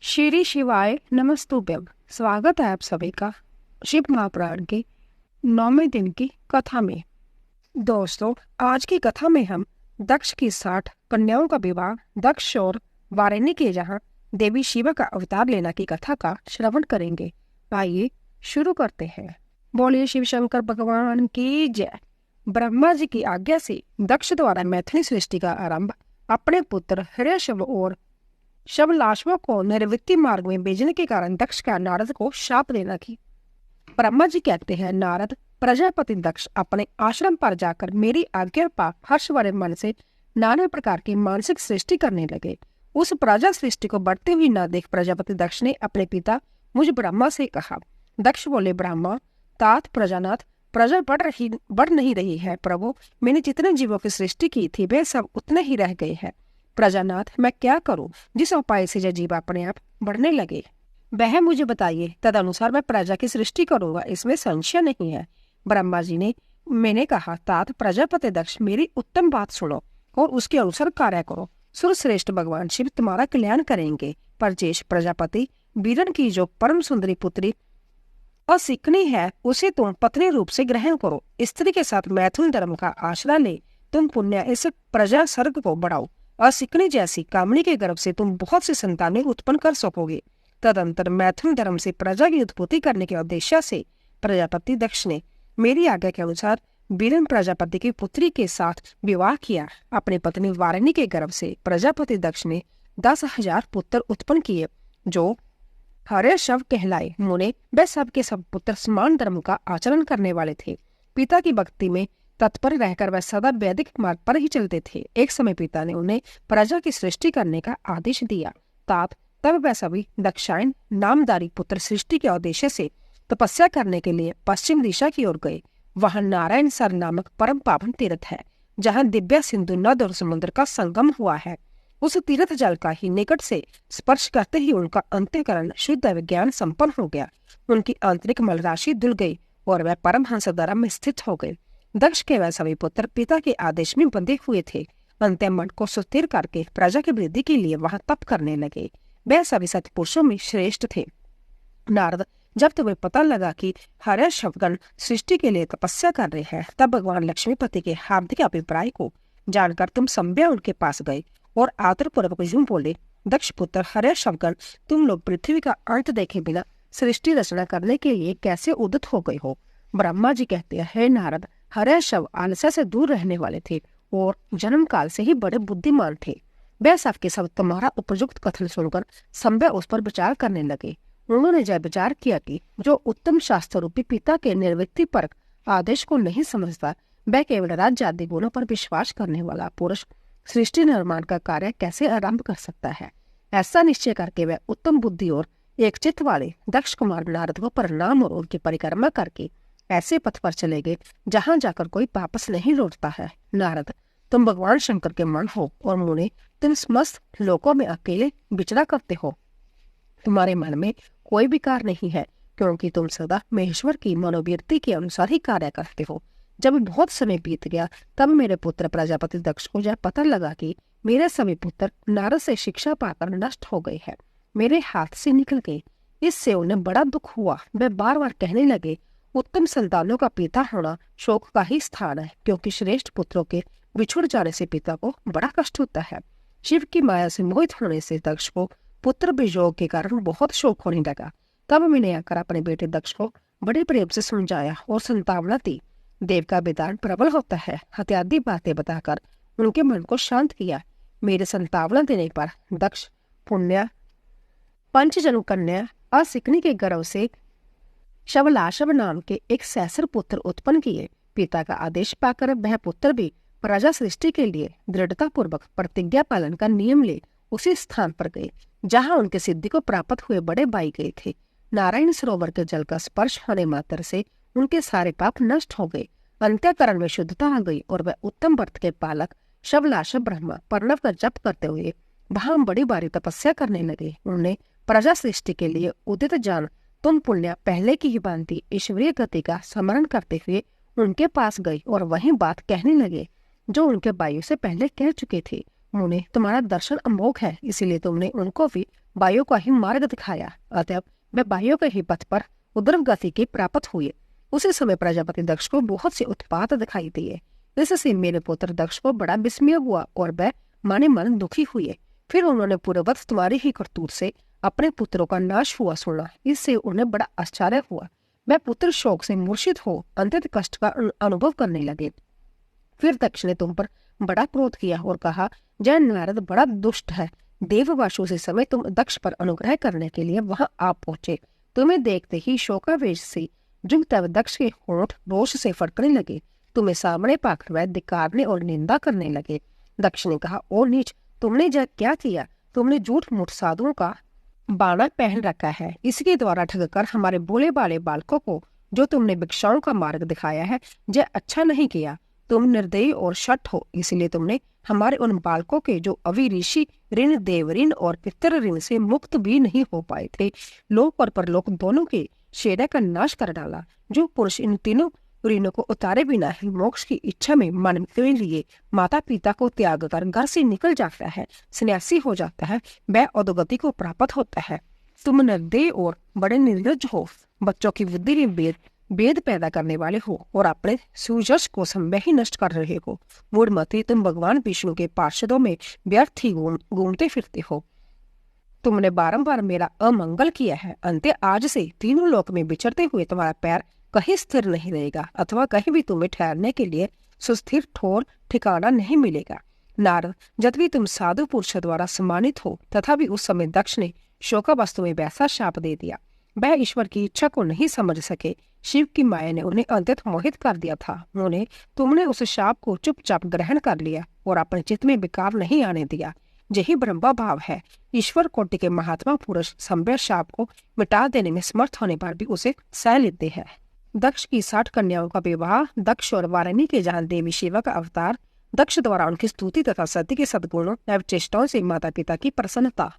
श्री शिवाय नमस्तुभ्यम। स्वागत है आप सभी का शिव महापुराण के 9वें दिन की कथा में। दोस्तों, आज की कथा में हम दक्ष की 60 कन्याओं का विवाह दक्ष और वारिणी के जहाँ देवी शिवा का अवतार लेना की कथा का श्रवण करेंगे। आइए शुरू करते हैं। बोलिए शिव शंकर भगवान की जय। ब्रह्मा जी की आज्ञा से दक्ष द्वारा मैथिली सृष्टि का आरंभ अपने पुत्र हिरण्यशव और शवलाशवा को निर्वृत्ति मार्ग में भेजने के कारण दक्ष का नारद को शाप देना की। ब्रह्मा जी कहते हैं, नारद, प्रजापति दक्ष अपने आश्रम पर जाकर मेरी आज्ञा पा हर्ष भरे मन से नाना प्रकार की मानसिक सृष्टि करने लगे। उस प्रजा सृष्टि को बढ़ते हुए न देख प्रजापति दक्ष ने अपने पिता मुझ ब्रह्मा से कहा। दक्ष बोले, ब्रह्मा, तात प्रजानाथ, प्रजा बढ़ नहीं रही है प्रभु। मैंने जितने जीवों की सृष्टि की थी वे सब उतने ही रह गए हैं। प्रजानाथ, मैं क्या करूं? जिस उपाय से जो जीव अपने आप बढ़ने लगे वह मुझे बताइए, तदनुसार मैं प्रजा की सृष्टि करूंगा, इसमें संशय नहीं है। ब्रह्मा जी ने मैंने कहा, तात प्रजापति दक्ष, मेरी उत्तम बात सुनो और उसके अनुसार कार्य करो। सुरश्रेष्ठ भगवान शिव तुम्हारा कल्याण करेंगे। परजेश प्रजापति, बीरन की जो परम सुंदरी पुत्री असिकनी है उसे तुम पत्नी रूप से ग्रहण करो। स्त्री के साथ मैथुन धर्म का आश्रय ले तुम पुण्य इस प्रजा सर्ग को बढ़ाओ। असिकनी जैसी कामनी के गर्भ से तुम बहुत सी संतानें उत्पन्न कर सकोगे। तदंतर मैथुन धर्म से प्रजा की उत्पत्ति करने के उद्देश्य से प्रजापति दक्ष ने मेरी आज्ञा के अनुसार बीरन प्रजापति की पुत्री के साथ विवाह किया। अपनी पत्नी वारिणी के गर्भ से प्रजापति दक्ष ने 10,000 पुत्र उत्पन्न किए जो हिरण्यशव कहलाए। मुने वे सब के सब पुत्र समान धर्म का आचरण करने वाले थे। पिता की भक्ति में तत्पर रहकर वह सदा वैदिक मार्ग पर ही चलते थे। एक समय पिता ने उन्हें प्रजा की सृष्टि करने का आदेश दिया। तात तब वह सभी दक्षायन नामधारी पुत्र सृष्टि के उद्देश्य से तपस्या करने के लिए पश्चिम दिशा की ओर गए। वहां नारायण सर नामक परम पावन तीर्थ है, जहां दिव्या सिंधु नद और समुद्र का संगम हुआ है। उस तीर्थ जल का ही निकट से स्पर्श करते ही उनका अंतःकरण शुद्ध विज्ञान संपन्न हो गया। उनकी आंतरिक मल राशि धुल गई और वह परमहंस धर्म में स्थित हो गए। दक्ष के वह सभी पुत्र पिता के आदेश में बंधे हुए थे। अंत्य मन को सुस्थिर करके प्रजा की वृद्धि के लिए वहां तप करने लगे। वह सभी सत्पुरुषों में श्रेष्ठ थे। नारद, जब तुम्हें पता लगा कि हिरण्यशवगण सृष्टि के लिए तपस्या कर रहे हैं, तब भगवान लक्ष्मीपति के हार्दिक अभिप्राय को जानकर तुम संभ्या उनके पास गए और आदर पूर्वक यूं बोले, दक्ष पुत्र हिरण्यशवगण, तुम लोग पृथ्वी का अंत देखे बिना सृष्टि रचना करने के लिए कैसे उद्यत हो गए हो? ब्रह्मा जी कहते हैं, हे नारद, हिरण्यशव आलस्य से दूर रहने वाले थे और जन्म काल से ही बड़े बुद्धिमान थे। वह सब के सब तुम्हारा उपयुक्त कथन सुनकर संभ्या उस पर विचार करने लगे। उन्होंने जब विचार किया कि जो उत्तम शास्त्र रूपी पिता के निर्वृत्ति पर आदेश को नहीं समझता, वह केवल राज्य आदि गुणों पर विश्वास करने वाला पुरुष सृष्टि निर्माण का कार्य कैसे आरंभ कर सकता है। ऐसा निश्चय करके वह उत्तम बुद्धि और एक चित्त वाले दक्ष कुमार नारद को प्रणाम और उनकी परिक्रमा करके ऐसे पथ पर चले गए जहां जाकर कोई वापस नहीं लौटता है। नारद, तुम भगवान शंकर के मन हो और मुने तुम समस्त लोकों में अकेले विचरा करते हो। तुम्हारे मन में कोई विकार नहीं है, क्योंकि तुम सदा महेश्वर की मनोवृत्ति के अनुसार ही कार्य करते हो। जब बहुत समय बीत गया तब मेरे पुत्र प्रजापति दक्ष को यह पता लगा कि मेरे सभी पुत्र नारद से शिक्षा पाकर नष्ट हो गए हैं, मेरे हाथ से निकल गए। इससे उन्हें बड़ा दुख हुआ। वे बार बार कहने लगे, उत्तम संतानों का पिता होना शोक का ही स्थान है, क्योंकि श्रेष्ठ पुत्रों के बिछुड़ जाने से पिता को बड़ा कष्ट होता है। शिव की माया से मोहित होने से दक्ष को पुत्र वियोग के कारण बहुत शोक होने लगा। तब मैंने आकर अपने बेटे दक्ष को बड़े प्रेम से समझाया और संतावना दी। देव का विधान प्रबल होता है, इत्यादि बातें बताकर उनके मन को शांत किया। मेरे संतावना देने पर दक्ष पुण्य पंचजनु कन्या असिकनी के गर्भ से शवलाशव नाम के एक सैसर पुत्र उत्पन्न किए। पिता का आदेश पाकर वह पुत्र भी प्रजा सृष्टि के लिए दृढ़ता पूर्वक प्रतिज्ञा पालन का नियम ले उसी स्थान पर गए जहां उनके सिद्धि को प्राप्त हुए बड़े भाई गए थे। नारायण सरोवर के जल का स्पर्श होने मात्र से उनके सारे पाप नष्ट हो गए। अंत्यकरण में शुद्धता आ गई और वह उत्तम व्रत के पालक शवलाशव ब्रह्मा प्रणव का जप करते हुए वहां बड़ी बारी तपस्या करने लगे। उन्हें प्रजा सृष्टि के लिए उदित जान तुम पुण्य पहले की ही भांति ईश्वरीय गति का स्मरण करते हुए उनके पास गई और वही बात कहने लगे जो उनके भाइयों से पहले कह चुके थे। मुने, तुम्हारा दर्शन अमोघ है, इसीलिए तुमने उनको भी वायु का ही मार्ग दिखाया। अतः वे वायु के ही पथ पर उद्रम गति के प्राप्त हुए। उसी समय प्रजापति दक्ष को बहुत से उत्पात दिखाई दिए। इससे मेरे पुत्र दक्ष को बड़ा विस्मय हुआ और वह माने मन दुखी हुए। फिर उन्होंने पूर्ववत तुम्हारी ही करतूत से अपने पुत्रों का नाश हुआ सुना। इससे उन्हें बड़ा आश्चर्य हुआ। वह पुत्र शोक से मूर्छित हो अत्यंत कष्ट का अनुभव करने लगे। फिर दक्ष ने तुम पर बड़ा क्रोध किया और कहा, जय नारद बड़ा दुष्ट है। देववासु से समय तुम दक्ष पर अनुग्रह करने के लिए वहां आ पहुंचे। तुम्हें देखते ही शोकावेश से जुग तब दक्ष के होंठ रोष से फड़कने लगे। तुम्हें सामने पाकर वह धिक्कारने और निंदा करने लगे। दक्ष ने कहा, ओ नीच, तुमने क्या किया? तुमने झूठ मूठ साधुओं का बाना पहन रखा है। इसके द्वारा ठगकर हमारे भोले भाले बालकों को जो तुमने भिक्षाओं का मार्ग दिखाया है, यह अच्छा नहीं किया। तुम निर्दयी और शठ हो, इसलिए तुमने हमारे उन बालकों के जो अभी ऋषि ऋण, देव ऋण और पितर ऋण से मुक्त भी नहीं हो पाए थे, लोक और परलोक दोनों के शेरा का नाश कर डाला। जो पुरुष इन तीनों ऋणों को उतारे बिना ही मोक्ष की इच्छा में मन के लिए माता पिता को त्याग कर घर से निकल जाता है, सन्यासी हो जाता है, वह अधोगति को प्राप्त होता है। तुम निर्दयी और बड़े निर्लज्ज हो, बच्चों की बुद्धि में भेद पैदा करने वाले हो और अपने सूजश को समय ही नष्ट कर रहे हो। मूढ़मती, तुम भगवान विष्णु के पार्षदों में व्यर्थ ही घूमते फिरते हो। तुमने बारंबार मेरा अमंगल किया है। अंत आज से तीनों लोक में विचरते हुए तुम्हारा पैर कहीं स्थिर नहीं रहेगा, अथवा कहीं भी तुम्हें ठहरने के लिए सुस्थिर ठोर ठिकाना नहीं मिलेगा। नारद, जब भी तुम साधु पुरुष द्वारा सम्मानित हो, तथा भी उस समय दक्ष ने शोकावस्था में वैसा शाप दे दिया। वह ईश्वर की इच्छा को नहीं समझ सके। शिव की माया ने उन्हें अंतत मोहित कर दिया था। तुमने उस शाप को चुपचाप ग्रहण कर लिया और अपने चित्त में विकार नहीं आने दिया। यही ब्रह्मा भाव है। ईश्वर कोटि के महात्मा पुरुष संभव शाप को मिटा देने में समर्थ होने पर भी उसे सह लेते हैं। दक्ष की 60 कन्याओं का विवाह, दक्ष और वारिणी के जहां देवी शिवा का अवतार, दक्ष द्वारा उनकी स्तुति तथा सत्य के सद्गुणों एवं चेष्टाओं से माता पिता की प्रसन्नता।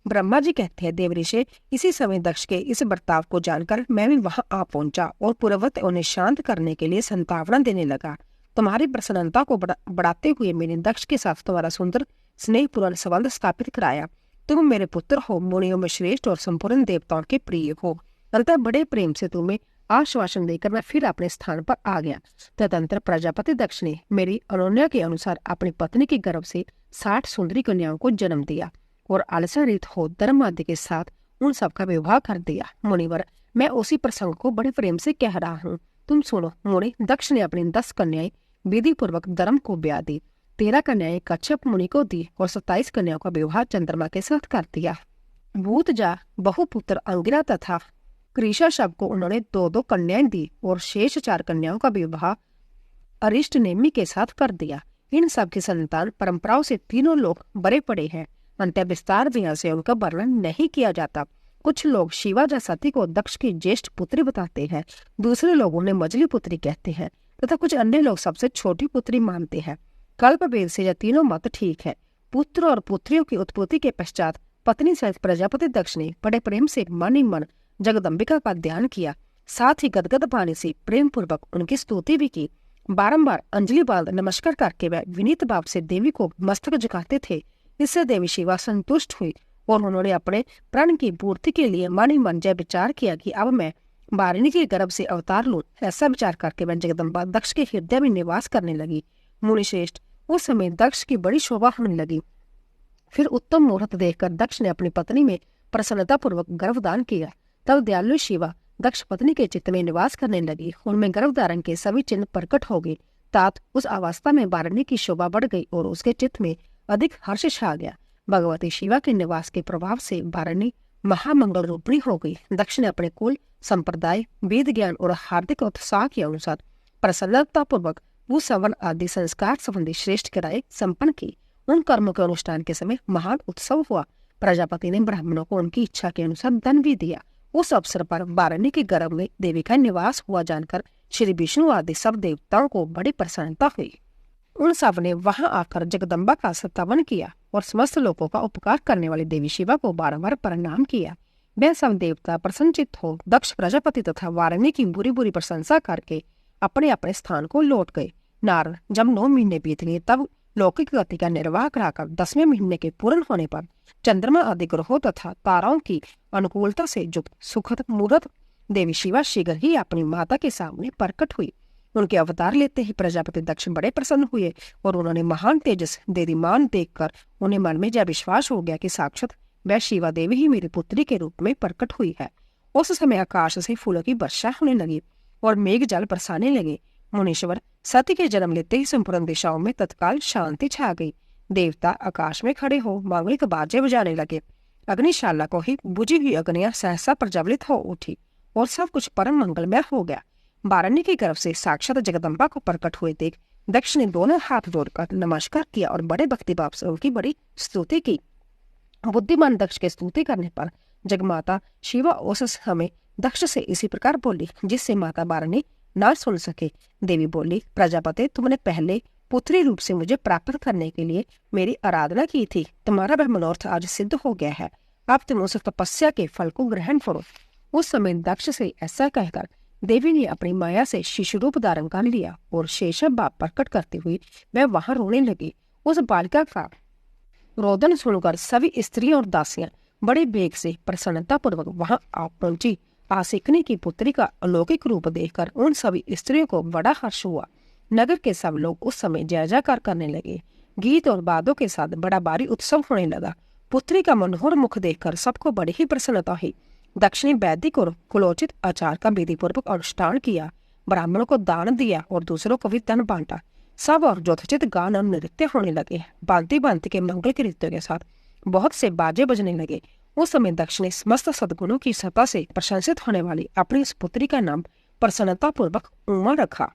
ब्रह्मा जी कहते हैं, देवऋषि, इसी समय दक्ष के इस बर्ताव को जानकर मैं भी वहां आ पहुंचा और पूर्ववत उन्हें शांत करने के लिए संतावना देने लगा। तुम्हारी प्रसन्नता को बढ़ाते हुए मैंने दक्ष के साथ तुम्हारा सुंदर स्नेहपूर्ण संबंध स्थापित कराया। तुम मेरे पुत्र हो, मुनियों में श्रेष्ठ और संपूर्ण देवताओं के प्रिय हो। अतः बड़े प्रेम से तुम्हें आश्वासन देकर मैं फिर अपने स्थान पर आ गया। तदंतर प्रजापति दक्ष ने मेरी अनुज्ञा के अनुसार अपनी पत्नी के गर्भ से 60 सुंदरी कन्याओं को जन्म दिया और आलसारहित हो धर्म आदि के साथ उन सबका विवाह कर दिया। मुनिवर, मैं उसी प्रसंग को बड़े प्रेम से कह रहा हूँ, तुम सुनो। मुनि, दक्ष ने अपनी 10 कन्याएं विधि पूर्वक धर्म को ब्याह दी, 13 कन्याएं कच्छप मुनि को दी और 27 कन्याओं का विवाह चंद्रमा के साथ कर दिया। भूतजा, बहुपुत्र अंगिरा तथा कृषा शब को उन्होंने 2-2 कन्याएं दी और शेष 4 कन्याओं का विवाह अरिष्ट नेमी के साथ कर दिया। इन सब की संतान परंपराओं से तीनों लोग बड़े पड़े हैं। अंत्य विस्तार दिया से उनका वर्णन नहीं किया जाता। कुछ लोग शिवा या सती को दक्ष की ज्येष्ठ पुत्री बताते हैं, दूसरे लोग उन्हें मजली पुत्री कहते हैं तथा कुछ अन्य लोग सबसे छोटी पुत्री मानते हैं। कल्प वेद से यह तीनों मत ठीक है। पुत्र और पुत्रियों की उत्पत्ति के पश्चात पत्नी सहित प्रजापति दक्ष ने बड़े प्रेम से मन ही मन जगदम्बिका का ध्यान किया, साथ ही गदगद पानी से प्रेम पूर्वक उनकी स्तुति भी की। बारंबार अंजलि बांध नमस्कार करके वह विनीत भाव से देवी को मस्तक झुकाते थे। इससे देवी शिवा संतुष्ट हुई और उन्होंने अपने प्राण की पूर्ति के लिए मन ही मन जय विचार किया कि अब मैं वारिणी के गर्भ से अवतार लूं। ऐसा विचार करके वह जगदम्बा दक्ष के हृदय में निवास करने लगी। मुनिश्रेष्ठ, उस समय दक्ष की बड़ी शोभा होने लगी। फिर उत्तम मुहूर्त देखकर दक्ष ने अपनी पत्नी में प्रसन्नता पूर्वक गर्भदान किया। तब दयालु शिवा दक्ष पत्नी के चित्त में निवास करने लगी। उनमें गर्भधारण के सभी चिन्ह प्रकट हो गए। तात उस अवस्था में वारिणी की शोभा बढ़ गई और उसके चित्त में अधिक हर्ष छा गया। भगवती शिवा के निवास के प्रभाव से वारिणी महामंगल रूपिणी हो गई। दक्ष ने अपने कुल, संप्रदाय, वेद ज्ञान और हार्दिक उत्साह के अनुसार प्रसन्नता पूर्वक वो सवन आदि संस्कार संबंधी श्रेष्ठ क्रियाएं संपन्न की। उन कर्मों के अनुष्ठान के समय महान उत्सव हुआ। प्रजापति ने ब्राह्मणों को उनकी इच्छा के अनुसार धन भी दिया। उस अवसर पर वारिणी के गर्भ में देवी का निवास हुआ जानकर श्री विष्णु आदि सब देवताओं को बड़ी प्रसन्नता हुई। उन सब ने वहां आकर जगदम्बा का सत्तावन किया और समस्त लोगों का उपकार करने वाली देवी शिवा को बारंबार प्रणाम किया। वह सब देवता प्रसन्नचित्त हो दक्ष प्रजापति तथा वारिणी की बुरी बुरी प्रशंसा करके अपने अपने स्थान को लौट गए। नारद, जब 9 महीने बीत गए तब लौकिक गति का निर्वाह कराकर 10वें महीने के पूर्ण होने पर चंद्रमा आदि ग्रहों तथा ताराओं की अनुकूलता से युक्त सुखद मुहूर्त देवी शिवा शीघ्र ही अपनी माता के सामने प्रकट हुई। उनके अवतार लेते ही प्रजापति दक्ष बड़े प्रसन्न हुए और उन्होंने महान तेजस देदीमान देखकर उन्हें मन में यह विश्वास हो गया कि साक्षात वह शिवा देवी ही मेरी पुत्री के रूप में प्रकट हुई है। उस समय आकाश से फूलों की वर्षा होने लगी और मेघ जल बरसाने लगे। मुनीश्वर सती के जन्म लेते ही संपूर्ण दिशाओं में तत्काल शांति छा गई। देवता आकाश में खड़े हो मांगलिक बाजे बजाने लगे। अग्निशाला को ही बुझी हुई अग्नियां सहसा प्रज्वलित हो उठी और सब कुछ परम मंगलमय हो गया। बारण्य की तरफ से साक्षात जगदम्बा को प्रकट हुए देख दक्ष ने दोनों हाथ जोड़कर नमस्कार किया और बड़े भक्तिभाव से उनकी बड़ी स्तुति की। बुद्धिमान दक्ष के स्तुति करने पर जगमाता शिवा उस समय दक्ष से इसी प्रकार बोली जिससे माता बारणी ना सुन सके। देवी बोली, प्रजापति, तुमने पहले पुत्री रूप से मुझे प्राप्त करने के लिए मेरी आराधना की थी। तुम्हारा वह मनोरथ आज सिद्ध हो गया है। अब तुम उस तपस्या के फल को ग्रहण करो। उस समय दक्ष से ऐसा कहकर देवी ने अपनी माया से शिशु रूप धारण कर लिया और शेषव बाप प्रकट करते हुए वह वहां रोने लगी। उस बालिका का रोदन सुनकर सभी स्त्रियां और दासियां बड़े बेग से प्रसन्नता पूर्वक वहां आ पहुंची। आसिकनी की पुत्री का अलौकिक रूप देखकर उन सभी स्त्रियों को बड़ा हर्ष हुआ। नगर के सब लोग उस समय जय जयकार करने लगे। गीत और वादों के साथ बड़ा भारी उत्सव होने लगा। पुत्री का मनोहर मुख देखकर सबको बड़ी ही प्रसन्नता हुई। दक्ष ने वैदिक और कुलोचित आचार का विधि पूर्वक अनुष्ठान किया, ब्राह्मणों को दान दिया और दूसरों को भी धन बांटा। सब और यथोचित गान और नृत्य होने लगे। भांति भांति के मंगल के नृत्यों के साथ बहुत से बाजे बजने लगे। उस समय दक्ष ने समस्त सद्गुणों की सत्ता से प्रशंसित होने वाली अपनी इस पुत्री का नाम प्रसन्नता पूर्वक उमा रखा।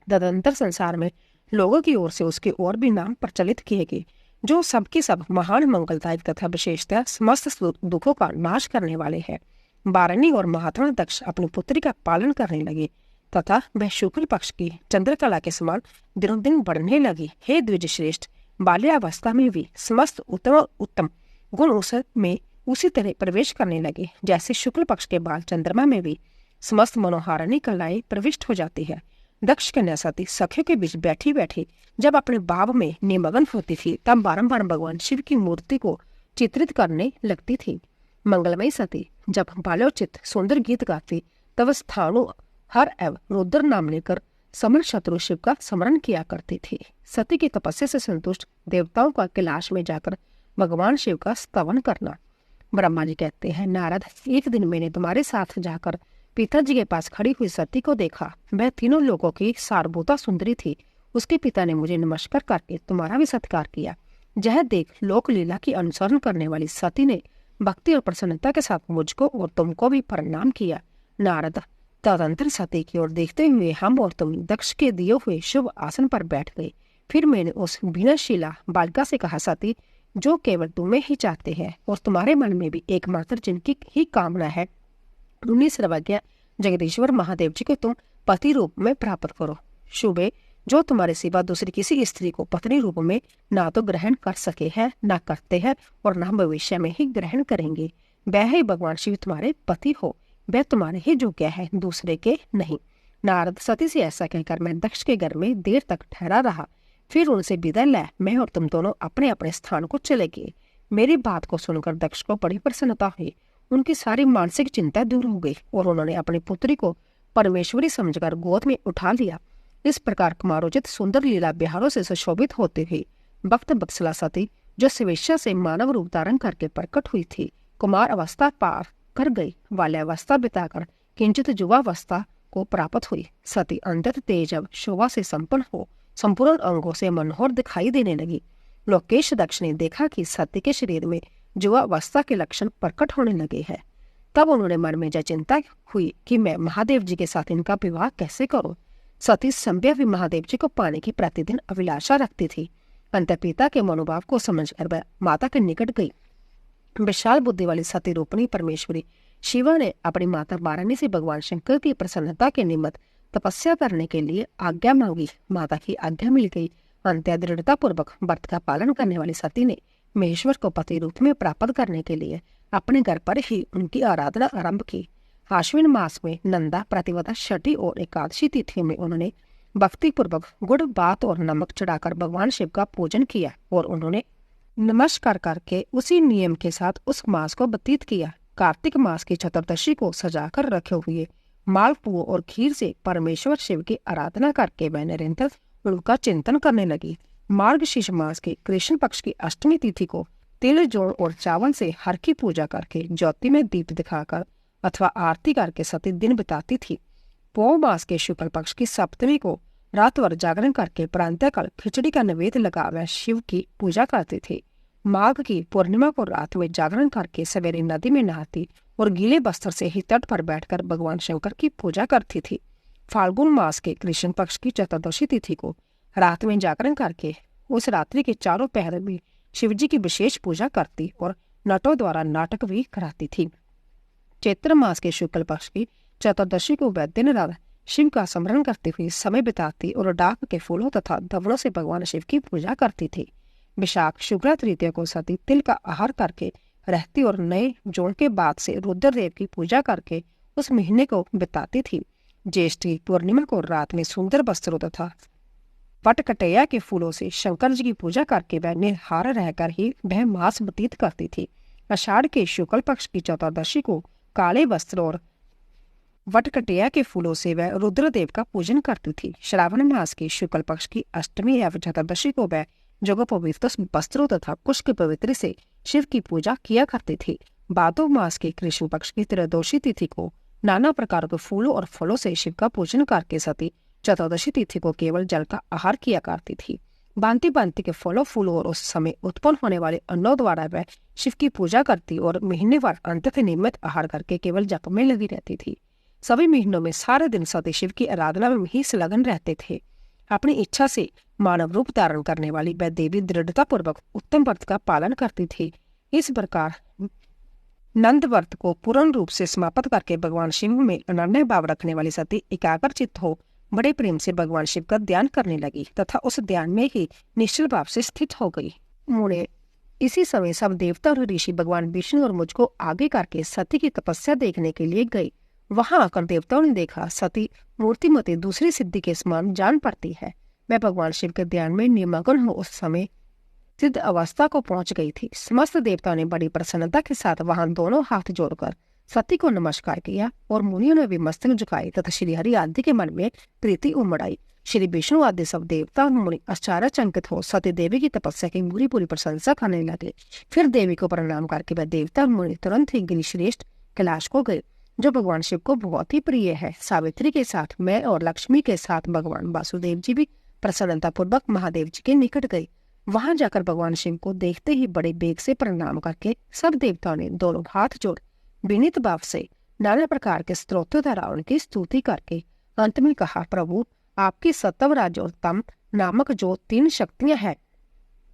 तदंतर संसार में लोगों की ओर से उसके और भी नाम प्रचलित किए गए जो सबके सब महान मंगलदायक तथा विशेषतः समस्त दुखों का नाश करने वाले हैं। बारणी और महात्मा दक्ष अपनी पुत्री का पालन करने लगे तथा वह शुक्ल पक्ष की चंद्रकला के समान दिनों दिन बढ़ने लगी। हे द्विज श्रेष्ठ, बाल्यावस्था में भी समस्त उत्तम गुण में उसी तरह प्रवेश करने लगे जैसे शुक्ल पक्ष के बाल चंद्रमा में भी समस्त मनोहारिणी कलाएं प्रविष्ट हो जाती है। दक्ष कन्या सती सखियों के बीच बैठी बैठी जब अपने भाव में निमग्न होती थी तब बारंबार भगवान शिव की मूर्ति को चित्रित करने लगती थी। मंगलमयी सती जब बालोचित सुंदर गीत गाती तब स्थाणु हर एवं रुद्र नाम लेकर समर शत्रु शिव का स्मरण किया करती थी। सती की तपस्या से संतुष्ट देवताओं का कैलाश में जाकर भगवान शिव का स्तवन करना। ब्रह्मा जी कहते हैं, नारद, एक दिन मैंने तुम्हारे साथ जाकर पिताजी के पास खड़ी हुई सती को देखा। वह तीनों लोगों की सारभूता सुंदरी थी। उसके पिता ने मुझे नमस्कार करके तुम्हारा भी सत्कार किया। यह देख लोक लीला की अनुसरण करने वाली सती ने भक्ति और प्रसन्नता के साथ मुझको और तुमको भी प्रणाम किया। नारद, तदंतर सती की ओर देखते हुए हम और तुम दक्ष के दिए हुए शुभ आसन पर बैठ गए। फिर मैंने उस विनयशीला बालिका से कहा, सती, जो केवल तुम्हें ही चाहते हैं और तुम्हारे मन में भी एकमात्र जिनकी ही कामना है, उन्हीं सर्वज्ञ जगदीश्वर महादेव जी को तुम पति रूप में प्राप्त करो। शुभे, जो तुम्हारे सिवा दूसरी किसी स्त्री को पत्नी रूप में ना तो ग्रहण कर सके हैं, ना करते हैं और ना भविष्य में ही ग्रहण करेंगे, वह ही भगवान शिव तुम्हारे पति हो। वह तुम्हारे ही योग्य है, दूसरे के नहीं। नारद, सती से ऐसा कहकर मैं दक्ष के घर में देर तक ठहरा रहा। फिर उनसे विदा ले मैं और तुम दोनों अपने अपने स्थान को चले गए। मेरी बात को सुनकर दक्ष को बड़ी प्रसन्नता हुई। उनकी सारी मानसिक चिंता दूर हो गई और उन्होंने अपनी पुत्री को परमेश्वरी समझकर गोद में उठा लिया। इस प्रकार कुमारोचित सुंदर लीला बिहारों से सुशोभित होते हुए भक्त बत्सला सती, जो स्वेच्छा से मानव रूप धारण करके प्रकट हुई थी, कुमार अवस्था पार कर गई। बाल्यावस्था बिताकर किंचित युवावस्था को प्राप्त हुई। सती अंतत तेज शोभा से संपन्न हो संपूर्ण अंगों से मनोहर दिखाई देने लगी। लोकेश दक्ष ने देखा कि सती के शरीर में युवावस्था के लक्षण प्रकट होने लगे हैं। तब उन्होंने मन में यह चिंता हुई कि मैं महादेव जी के साथ इनका विवाह कैसे करूं। सती संभ्या भी महादेव जी को पाने की प्रतिदिन अभिलाषा रखती थी। अंत पिता के मनोभाव को समझकर वह माता के निकट गई। विशाल बुद्धि वाली सती रूपणी परमेश्वरी शिवा ने अपनी माता बारानी से भगवान शंकर की प्रसन्नता के निमित्त तपस्या करने के लिए आज्ञा मांगी। माता की आज्ञा मिल गई। अंत्य दृढ़ता पूर्वक व्रत का पालन करने वाली सती ने महेश्वर को पति रूप में प्राप्त करने के लिए अपने घर पर ही उनकी आराधना आरंभ की। आश्विन मास में नंदा प्रतिपदा छठी और एकादशी तिथियों में उन्होंने भक्ति पूर्वक गुड़, बात और नमक चढ़ाकर भगवान शिव का पूजन किया और उन्होंने नमस्कार करके उसी नियम के साथ उस मास को व्यतीत किया। कार्तिक मास की चतुर्दशी को सजाकर रखे हुए मालपुओं और खीर से परमेश्वर शिव की आराधना करके वह निरंतर उनका चिंतन करने लगी। मार्गशीर्ष मास के कृष्ण पक्ष की अष्टमी तिथि को तिल, जोड़ और चावल से हर की पूजा करके ज्योति में दीप दिखाकर अथवा आरती करके सती दिन बिताती थी। पौ मास के शुक्ल पक्ष की सप्तमी को रात भर जागरण करके प्रातःकाल खिचड़ी का नैवेद्य लगा वह शिव की पूजा करती थी। माघ की पूर्णिमा को रात में जागरण करके सवेरे नदी में नहाती और गीले बस्तर से ही तट पर बैठकर भगवान शंकर की पूजा करती थी। फाल्गुन मास के कृष्ण पक्ष की चतुर्दशी तिथि को रात में जागरण करके उस रात्रि के चारों पहर में शिवजी की विशेष पूजा करती और नटों द्वारा नाटक भी कराती थी। चैत्र मास के शुक्ल पक्ष की चतुर्दशी को वह दिन रात शिव का स्मरण करते हुए समय बिताती और डाक के फूलों तथा धवलों से भगवान शिव की पूजा करती थी। विशाख शुक्ला तृतीया को सती तिल का आहार करके रहती और नए जोड़ के बाद से रुद्रदेव की पूजा करके उस महीने को बिताती थी। ज्येष्ठी पूर्णिमा को रात में सुंदर वस्त्रों तथा वटकटैया के फूलों से शंकर जी की पूजा करके वह निहार रहकर ही वह मास व्यतीत करती थी। आषाढ़ के शुक्ल पक्ष की चतुर्दशी को काले वस्त्र और वटकटैया के फूलों से वह रुद्रदेव का पूजन करती थी। श्रावण मास की शुक्ल पक्ष की अष्टमी एवं चतुर्दशी को वह जगह पवित्र वस्त्रों तथा कुश के पवित्र से शिव की पूजा किया करती थी। भादो मास के कृष्ण पक्ष की त्रयोदशी तिथि को नाना प्रकार के फूलों और फलों से शिव का पूजन करके सती चतुर्दशी तिथि को केवल जल का आहार किया करती थी। भांति भांति के फलों, फूलों और उस समय उत्पन्न होने वाले अन्नों द्वारा वह शिव की पूजा करती और महीनेवार अंत नियमित आहार करके केवल जप में लगी रहती थी। सभी महीनों में सारे दिन सती शिव की आराधना में ही संलग्न रहते थे। अपनी इच्छा से मानव रूप धारण करने वाली वह देवी दृढ़ता पूर्वक उत्तम व्रत का पालन करती थी। इस प्रकार नंद व्रत को पूर्ण रूप से समाप्त करके भगवान शिव में अनन्य भाव रखने वाली सती एकाग्र चित्त हो बड़े प्रेम से भगवान शिव का ध्यान करने लगी तथा उस ध्यान में ही निश्चल भाव से स्थित हो गई। मुड़े इसी समय सब देवता और ऋषि भगवान विष्णु और मुझको आगे करके सती की तपस्या देखने के लिए गई। वहां आकर देवताओं ने देखा सती मूर्तिमती दूसरी सिद्धि के समान जान पड़ती है। मैं भगवान शिव के ध्यान में निमग्न हो उस समय सिद्ध अवस्था को पहुंच गई थी। समस्त देवताओं ने बड़ी प्रसन्नता के साथ वहां दोनों हाथ जोड़कर सती को नमस्कार किया और मुनियों ने भी मस्तक झुकाए तथा श्री हरि आदि के मन में प्रीति उमड़ाई। श्री विष्णु आदि सब देवता और मुनि आश्चर्यचकित हो सती देवी की तपस्या की पूरी प्रशंसा करने लगे। फिर देवी को प्रणाम करके वह देवता और मुनि तुरंत ही गिरिश्रेष्ठ कैलाश को गए, जो भगवान शिव को बहुत ही प्रिय है। सावित्री के साथ मैं और लक्ष्मी के साथ भगवान वासुदेव जी भी प्रसन्नता पूर्वक महादेव जी के निकट गए। वहां जाकर भगवान शिव को देखते ही बड़े बेग से प्रणाम करके सब देवताओं ने दोनों हाथ जोड़ विनीत भाव से नाना प्रकार के स्तोत्रों द्वारा उनकी स्तुति करके अंत में कहा, प्रभु आपकी सत्व, राज और तम नामक जो 3 शक्तियां हैं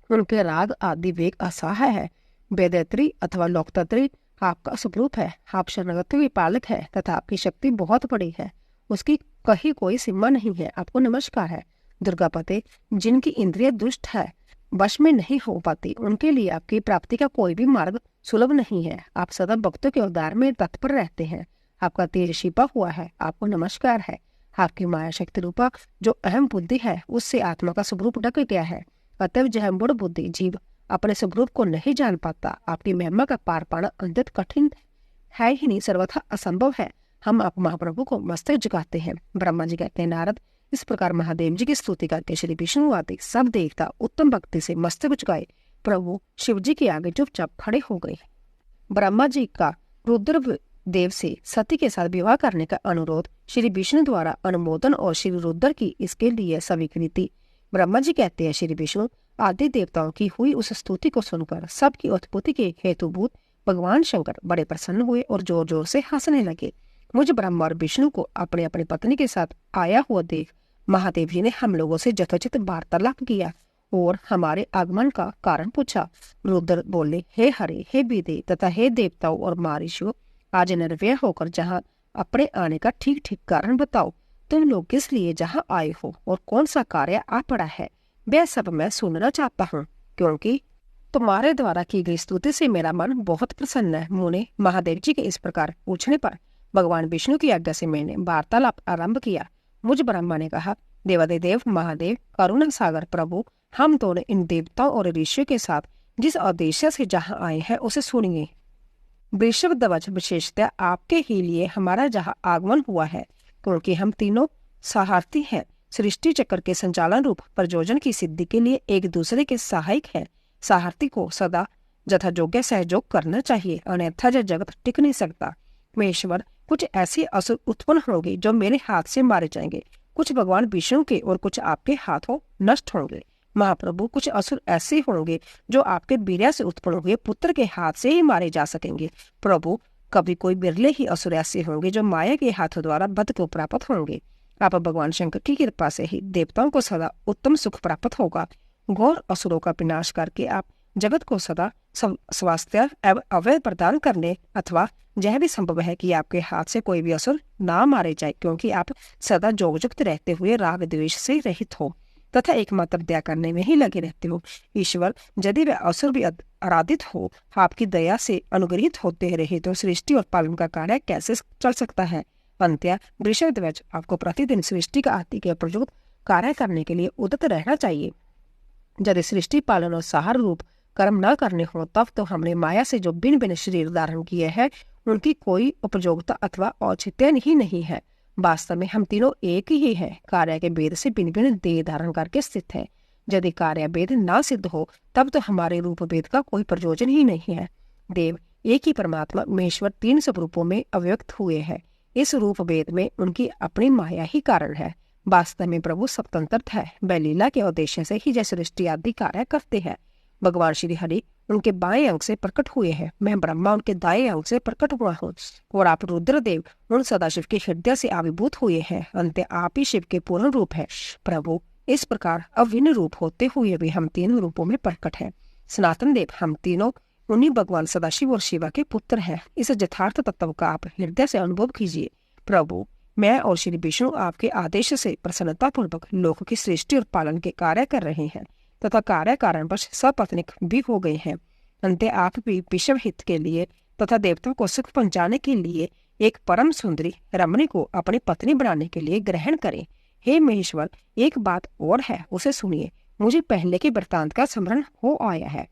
उनके राग आदि वेग असहाय है। वेदत्री अथवा लोकतत्री आपका स्वरूप है। आप शरणागत के पालक है तथा आपकी शक्ति बहुत बड़ी है, उसकी कहीं कोई सीमा नहीं है। आपको नमस्कार है। दुर्गापते जिनकी इंद्रिय दुष्ट है, वश में नहीं हो पाती, उनके लिए आपकी प्राप्ति का कोई भी मार्ग सुलभ नहीं है। आप सदा भक्तों के उद्धार में तत्पर रहते हैं। आपका तेज छिपा हुआ है। आपको नमस्कार है। आपकी माया शक्ति रूपा जो अहम बुद्धि है उससे आत्मा का स्वरूप ढक गया है। अतएव जह मूढ़ बुद्धि जीव अपने स्वरूप को नहीं जान पाता। आपकी महिमा का पार पाना अत्यंत कठिन है ही नहीं, सर्वथा असंभव है। हम आप महाप्रभु को मस्तक झुकाते हैं। ब्रह्मा जी कहते हैं, नारद इस प्रकार महादेव जी की स्तुति करके श्री विष्णु आदि सब देवता उत्तम भक्ति से मस्तक झुकाए प्रभु शिव जी के आगे चुपचाप खड़े हो गए। ब्रह्मा जी का रुद्र देव से सती के साथ विवाह करने का अनुरोध श्री विष्णु द्वारा अनुमोदन और श्री रुद्र की इसके लिए स्वीकृति। ब्रह्मा जी कहते हैं, श्री विष्णु आदि देवताओं की हुई उस स्तुति को सुनकर सबकी उत्पत्ति के हेतुभूत भगवान शंकर बड़े प्रसन्न हुए और जोर जोर से हंसने लगे। मुझ ब्रह्मा और विष्णु को अपने अपनी पत्नी के साथ आया हुआ देख महादेव जी ने हम लोगों से यथोचित वार्तालाप किया और हमारे आगमन का कारण पूछा। रुद्र बोले, हे हरे, हे विदे तथा हे देवताओं और महर्षियों, आज निर्भय होकर जहाँ अपने आने का ठीक ठीक कारण बताओ। तुम लोग किस लिए जहाँ आए हो और कौन सा कार्य आ पड़ा है, वह सब मैं सुनना चाहता हूँ, क्योंकि तुम्हारे द्वारा की गई स्तुति से मेरा मन बहुत प्रसन्न है। मुने महादेव जी के इस प्रकार पूछने पर भगवान विष्णु की आज्ञा से मैंने वार्तालाप आरंभ किया। मुझ ब्रह्मा ने कहा, देवादिदेव महादेव करुणा सागर प्रभु, हम दोनों इन देवताओं और ऋषियों के साथ जिस उद्देश्य से जहाँ आए हैं उसे सुनिए। वृषभ ध्वज विशेषतः आपके ही लिए हमारा जहाँ आगमन हुआ है, क्योंकि हम तीनों सहार्थी हैं। सृष्टि चक्र के संचालन रूप प्रयोजन की सिद्धि के लिए एक दूसरे के सहायक हैं। सहार्थी को सदा जथा योग्य सहयोग करना चाहिए, अन्यथा यह जगत टिक नहीं सकता। महेश्वर, कुछ ऐसे असुर उत्पन्न होंगे जो मेरे हाथ से मारे जाएंगे, कुछ भगवान विष्णु के और कुछ आपके हाथों नष्ट होंगे। महाप्रभु, कुछ असुर ऐसे होंगे जो आपके वीर्य से उत्पन्न हुए पुत्र के हाथ से ही मारे जा सकेंगे। प्रभु, कभी कोई बिरले ही असुर ऐसे होंगे जो माया के हाथों द्वारा वध को प्राप्त होंगे। आप भगवान शंकर की कृपा से ही देवताओं को सदा उत्तम सुख प्राप्त होगा। घोर असुरों का विनाश करके आप जगत को सदा स्वास्थ्य एवं अवय प्रदान करने, अथवा यह भी संभव है कि आपके हाथ से कोई भी असुर ना मारे जाए, क्योंकि आप सदा जोगयुक्त रहते हुए राग द्वेष से रहित हो तथा एकमात्र दया करने में ही लगे रहते हो। ईश्वर, यदि वह असुर भी आराधित हो, आपकी दया से अनुग्रहित होते रहे तो सृष्टि और पालन का कार्य कैसे चल सकता है। अंत्य वृषभ ध्वज, आपको प्रतिदिन सृष्टि का आदि के प्रयुक्त कार्य करने के लिए उद्यत रहना चाहिए। यदि सृष्टि पालन और सहार रूप कर्म न करने हो, तब तो हमने माया से जो भिन्न भिन्न शरीर धारण किए हैं उनकी कोई उपयोगिता अथवा औचित्य ही नहीं है। वास्तव में हम तीनों एक ही हैं, कार्य के भेद से भिन्न भिन्न देह धारण करके स्थित है। यदि कार्य भेद ना सिद्ध हो, तब तो हमारे रूप भेद का कोई प्रयोजन ही नहीं है। देव, एक ही परमात्मा महेश्वर तीन स्वरूपों में अव्यक्त हुए हैं। इस रूप भेद में उनकी अपनी माया ही कारण है। वास्तव में प्रभु स्वतंत्र है, वह लीला के उद्देश्य से ही जय सृष्टि आदि कार्य करते हैं। भगवान श्री हरि उनके बाएं अंग से प्रकट हुए हैं, मैं ब्रह्मा उनके दाएं अंग से प्रकट हुआ हूँ, और आप रुद्रदेव उन सदाशिव के हृदय से आविर्भूत हुए हैं। अंत आप ही शिव के पूर्ण रूप है। प्रभु, इस प्रकार अभिन्न रूप होते हुए भी हम तीन रूपों में प्रकट हैं। सनातन देव, हम तीनों उन्हीं भगवान सदाशिव और शिवा के पुत्र हैं। इस यथार्थ तत्व का आप हृदय से अनुभव कीजिए। प्रभु, मैं और श्री विष्णु आपके आदेश से प्रसन्नता पूर्वक लोक की सृष्टि और पालन के कार्य कर रहे हैं तथा कार्य कारणवश सपत्नीक भी हो गए हैं। अंत आप भी विश्व हित के लिए तथा देवताओं को सुख पहुंचाने के लिए एक परम सुंदरी रमणी को अपनी पत्नी बनाने के लिए ग्रहण करें। हे महेश्वर, एक बात और है, उसे सुनिए। मुझे पहले के वृत्तांत का स्मरण हो आया है।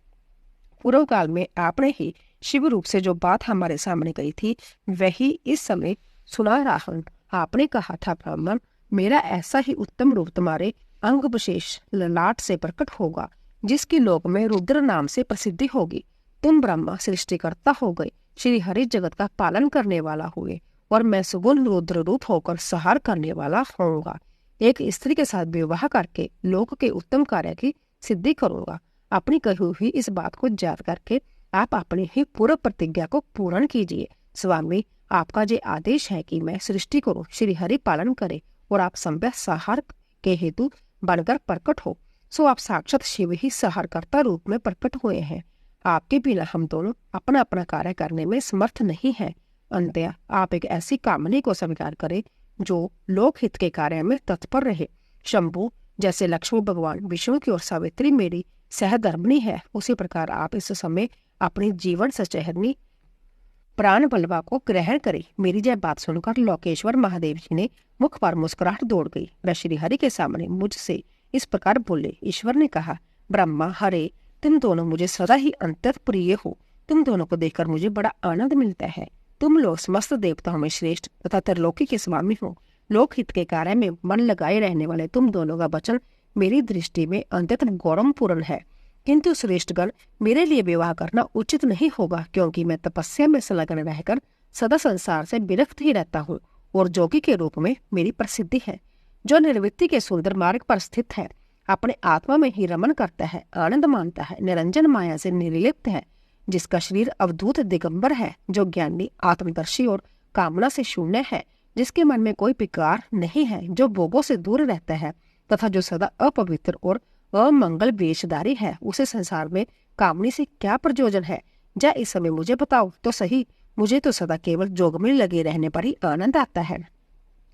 पूर्व काल में आपने ही शिव रूप से जो बात हमारे सामने कही थी, वही इस समय सुना रहा हूं। आपने कहा था, ब्राह्मण, मेरा ऐसा ही उत्तम रूप तुम्हारे अंग विशेष ललाट से प्रकट होगा, जिसकी लोक में रुद्र नाम से प्रसिद्धि होगी। तुम ब्रह्मा सृष्टिकर्ता हो गए, श्री हरि जगत का पालन करने वाला हुए, और मैं सुगुण रुद्र रूप होकर संहार करने वाला होऊंगा। एक स्त्री के साथ विवाह करके लोक के उत्तम कार्य की सिद्धि करूंगा। अपनी कही हुई इस बात को याद करके आप अपनी ही पूर्व प्रतिज्ञा को पूर्ण कीजिए। स्वामी, आपका ये आदेश है कि मैं सृष्टि करूं, श्री हरि पालन करे और आप संभव संहार के हेतु बनकर प्रकट हो, सो आप साक्षात शिव ही संहारकर्ता रूप में प्रकट हुए हैं। आपके बिना हम दोनों अपना अपना कार्य करने में समर्थ नहीं है। अंततः आप एक ऐसी कामनी को स्वीकार करें जो लोकहित के कार्य में तत्पर रहे। शंभु, जैसे लक्ष्मी भगवान विष्णु की और सावित्री मेरी सहधर्मिणी है, उसी प्रकार आप इस समय अपनी जीवन सचहरनी प्राण बलवा को ग्रहण करे। मेरी यह बात सुनकर लोकेश्वर महादेव जी ने मुख पर मुस्कुराहट दौड़ गई। वह श्री हरि के सामने मुझसे इस प्रकार बोले। ईश्वर ने कहा, ब्रह्मा, हरे, तुम दोनों मुझे सदा ही अंतत प्रिय हो। तुम दोनों को देखकर मुझे बड़ा आनंद मिलता है। तुम लोग समस्त देवताओं में श्रेष्ठ तथा त्रिलोकी के स्वामी हो। लोकहित के कार्य में मन लगाए रहने वाले तुम दोनों का वचन मेरी दृष्टि में अत्यंत गौरवपूर्ण है, किंतु श्रेष्ठगण, मेरे लिए विवाह करना उचित नहीं होगा, क्योंकि मैं तपस्या में संलग्न रहकर सदा संसार से विरक्त ही रहता हूँ और जोगी के रूप में मेरी प्रसिद्धि है। जो निर्वृत्ति के सुंदर मार्ग पर स्थित है, अपने आत्मा में ही रमन करता है, आनंद मानता है, निरंजन माया से निर्लिप्त है, जिसका शरीर अवधूत दिगंबर है, जो ज्ञानी, आत्मदर्शी और कामना से शून्य है, जिसके मन में कोई विकार नहीं है, जो भोगों से दूर रहता है तथा जो सदा अपवित्र और अमंगल वेशधारी है, उसे संसार में कामनी से क्या प्रयोजन है? जा इस समय मुझे बताओ तो सही। मुझे तो सदा केवल जोग में लगे रहने पर ही आनंद आता है।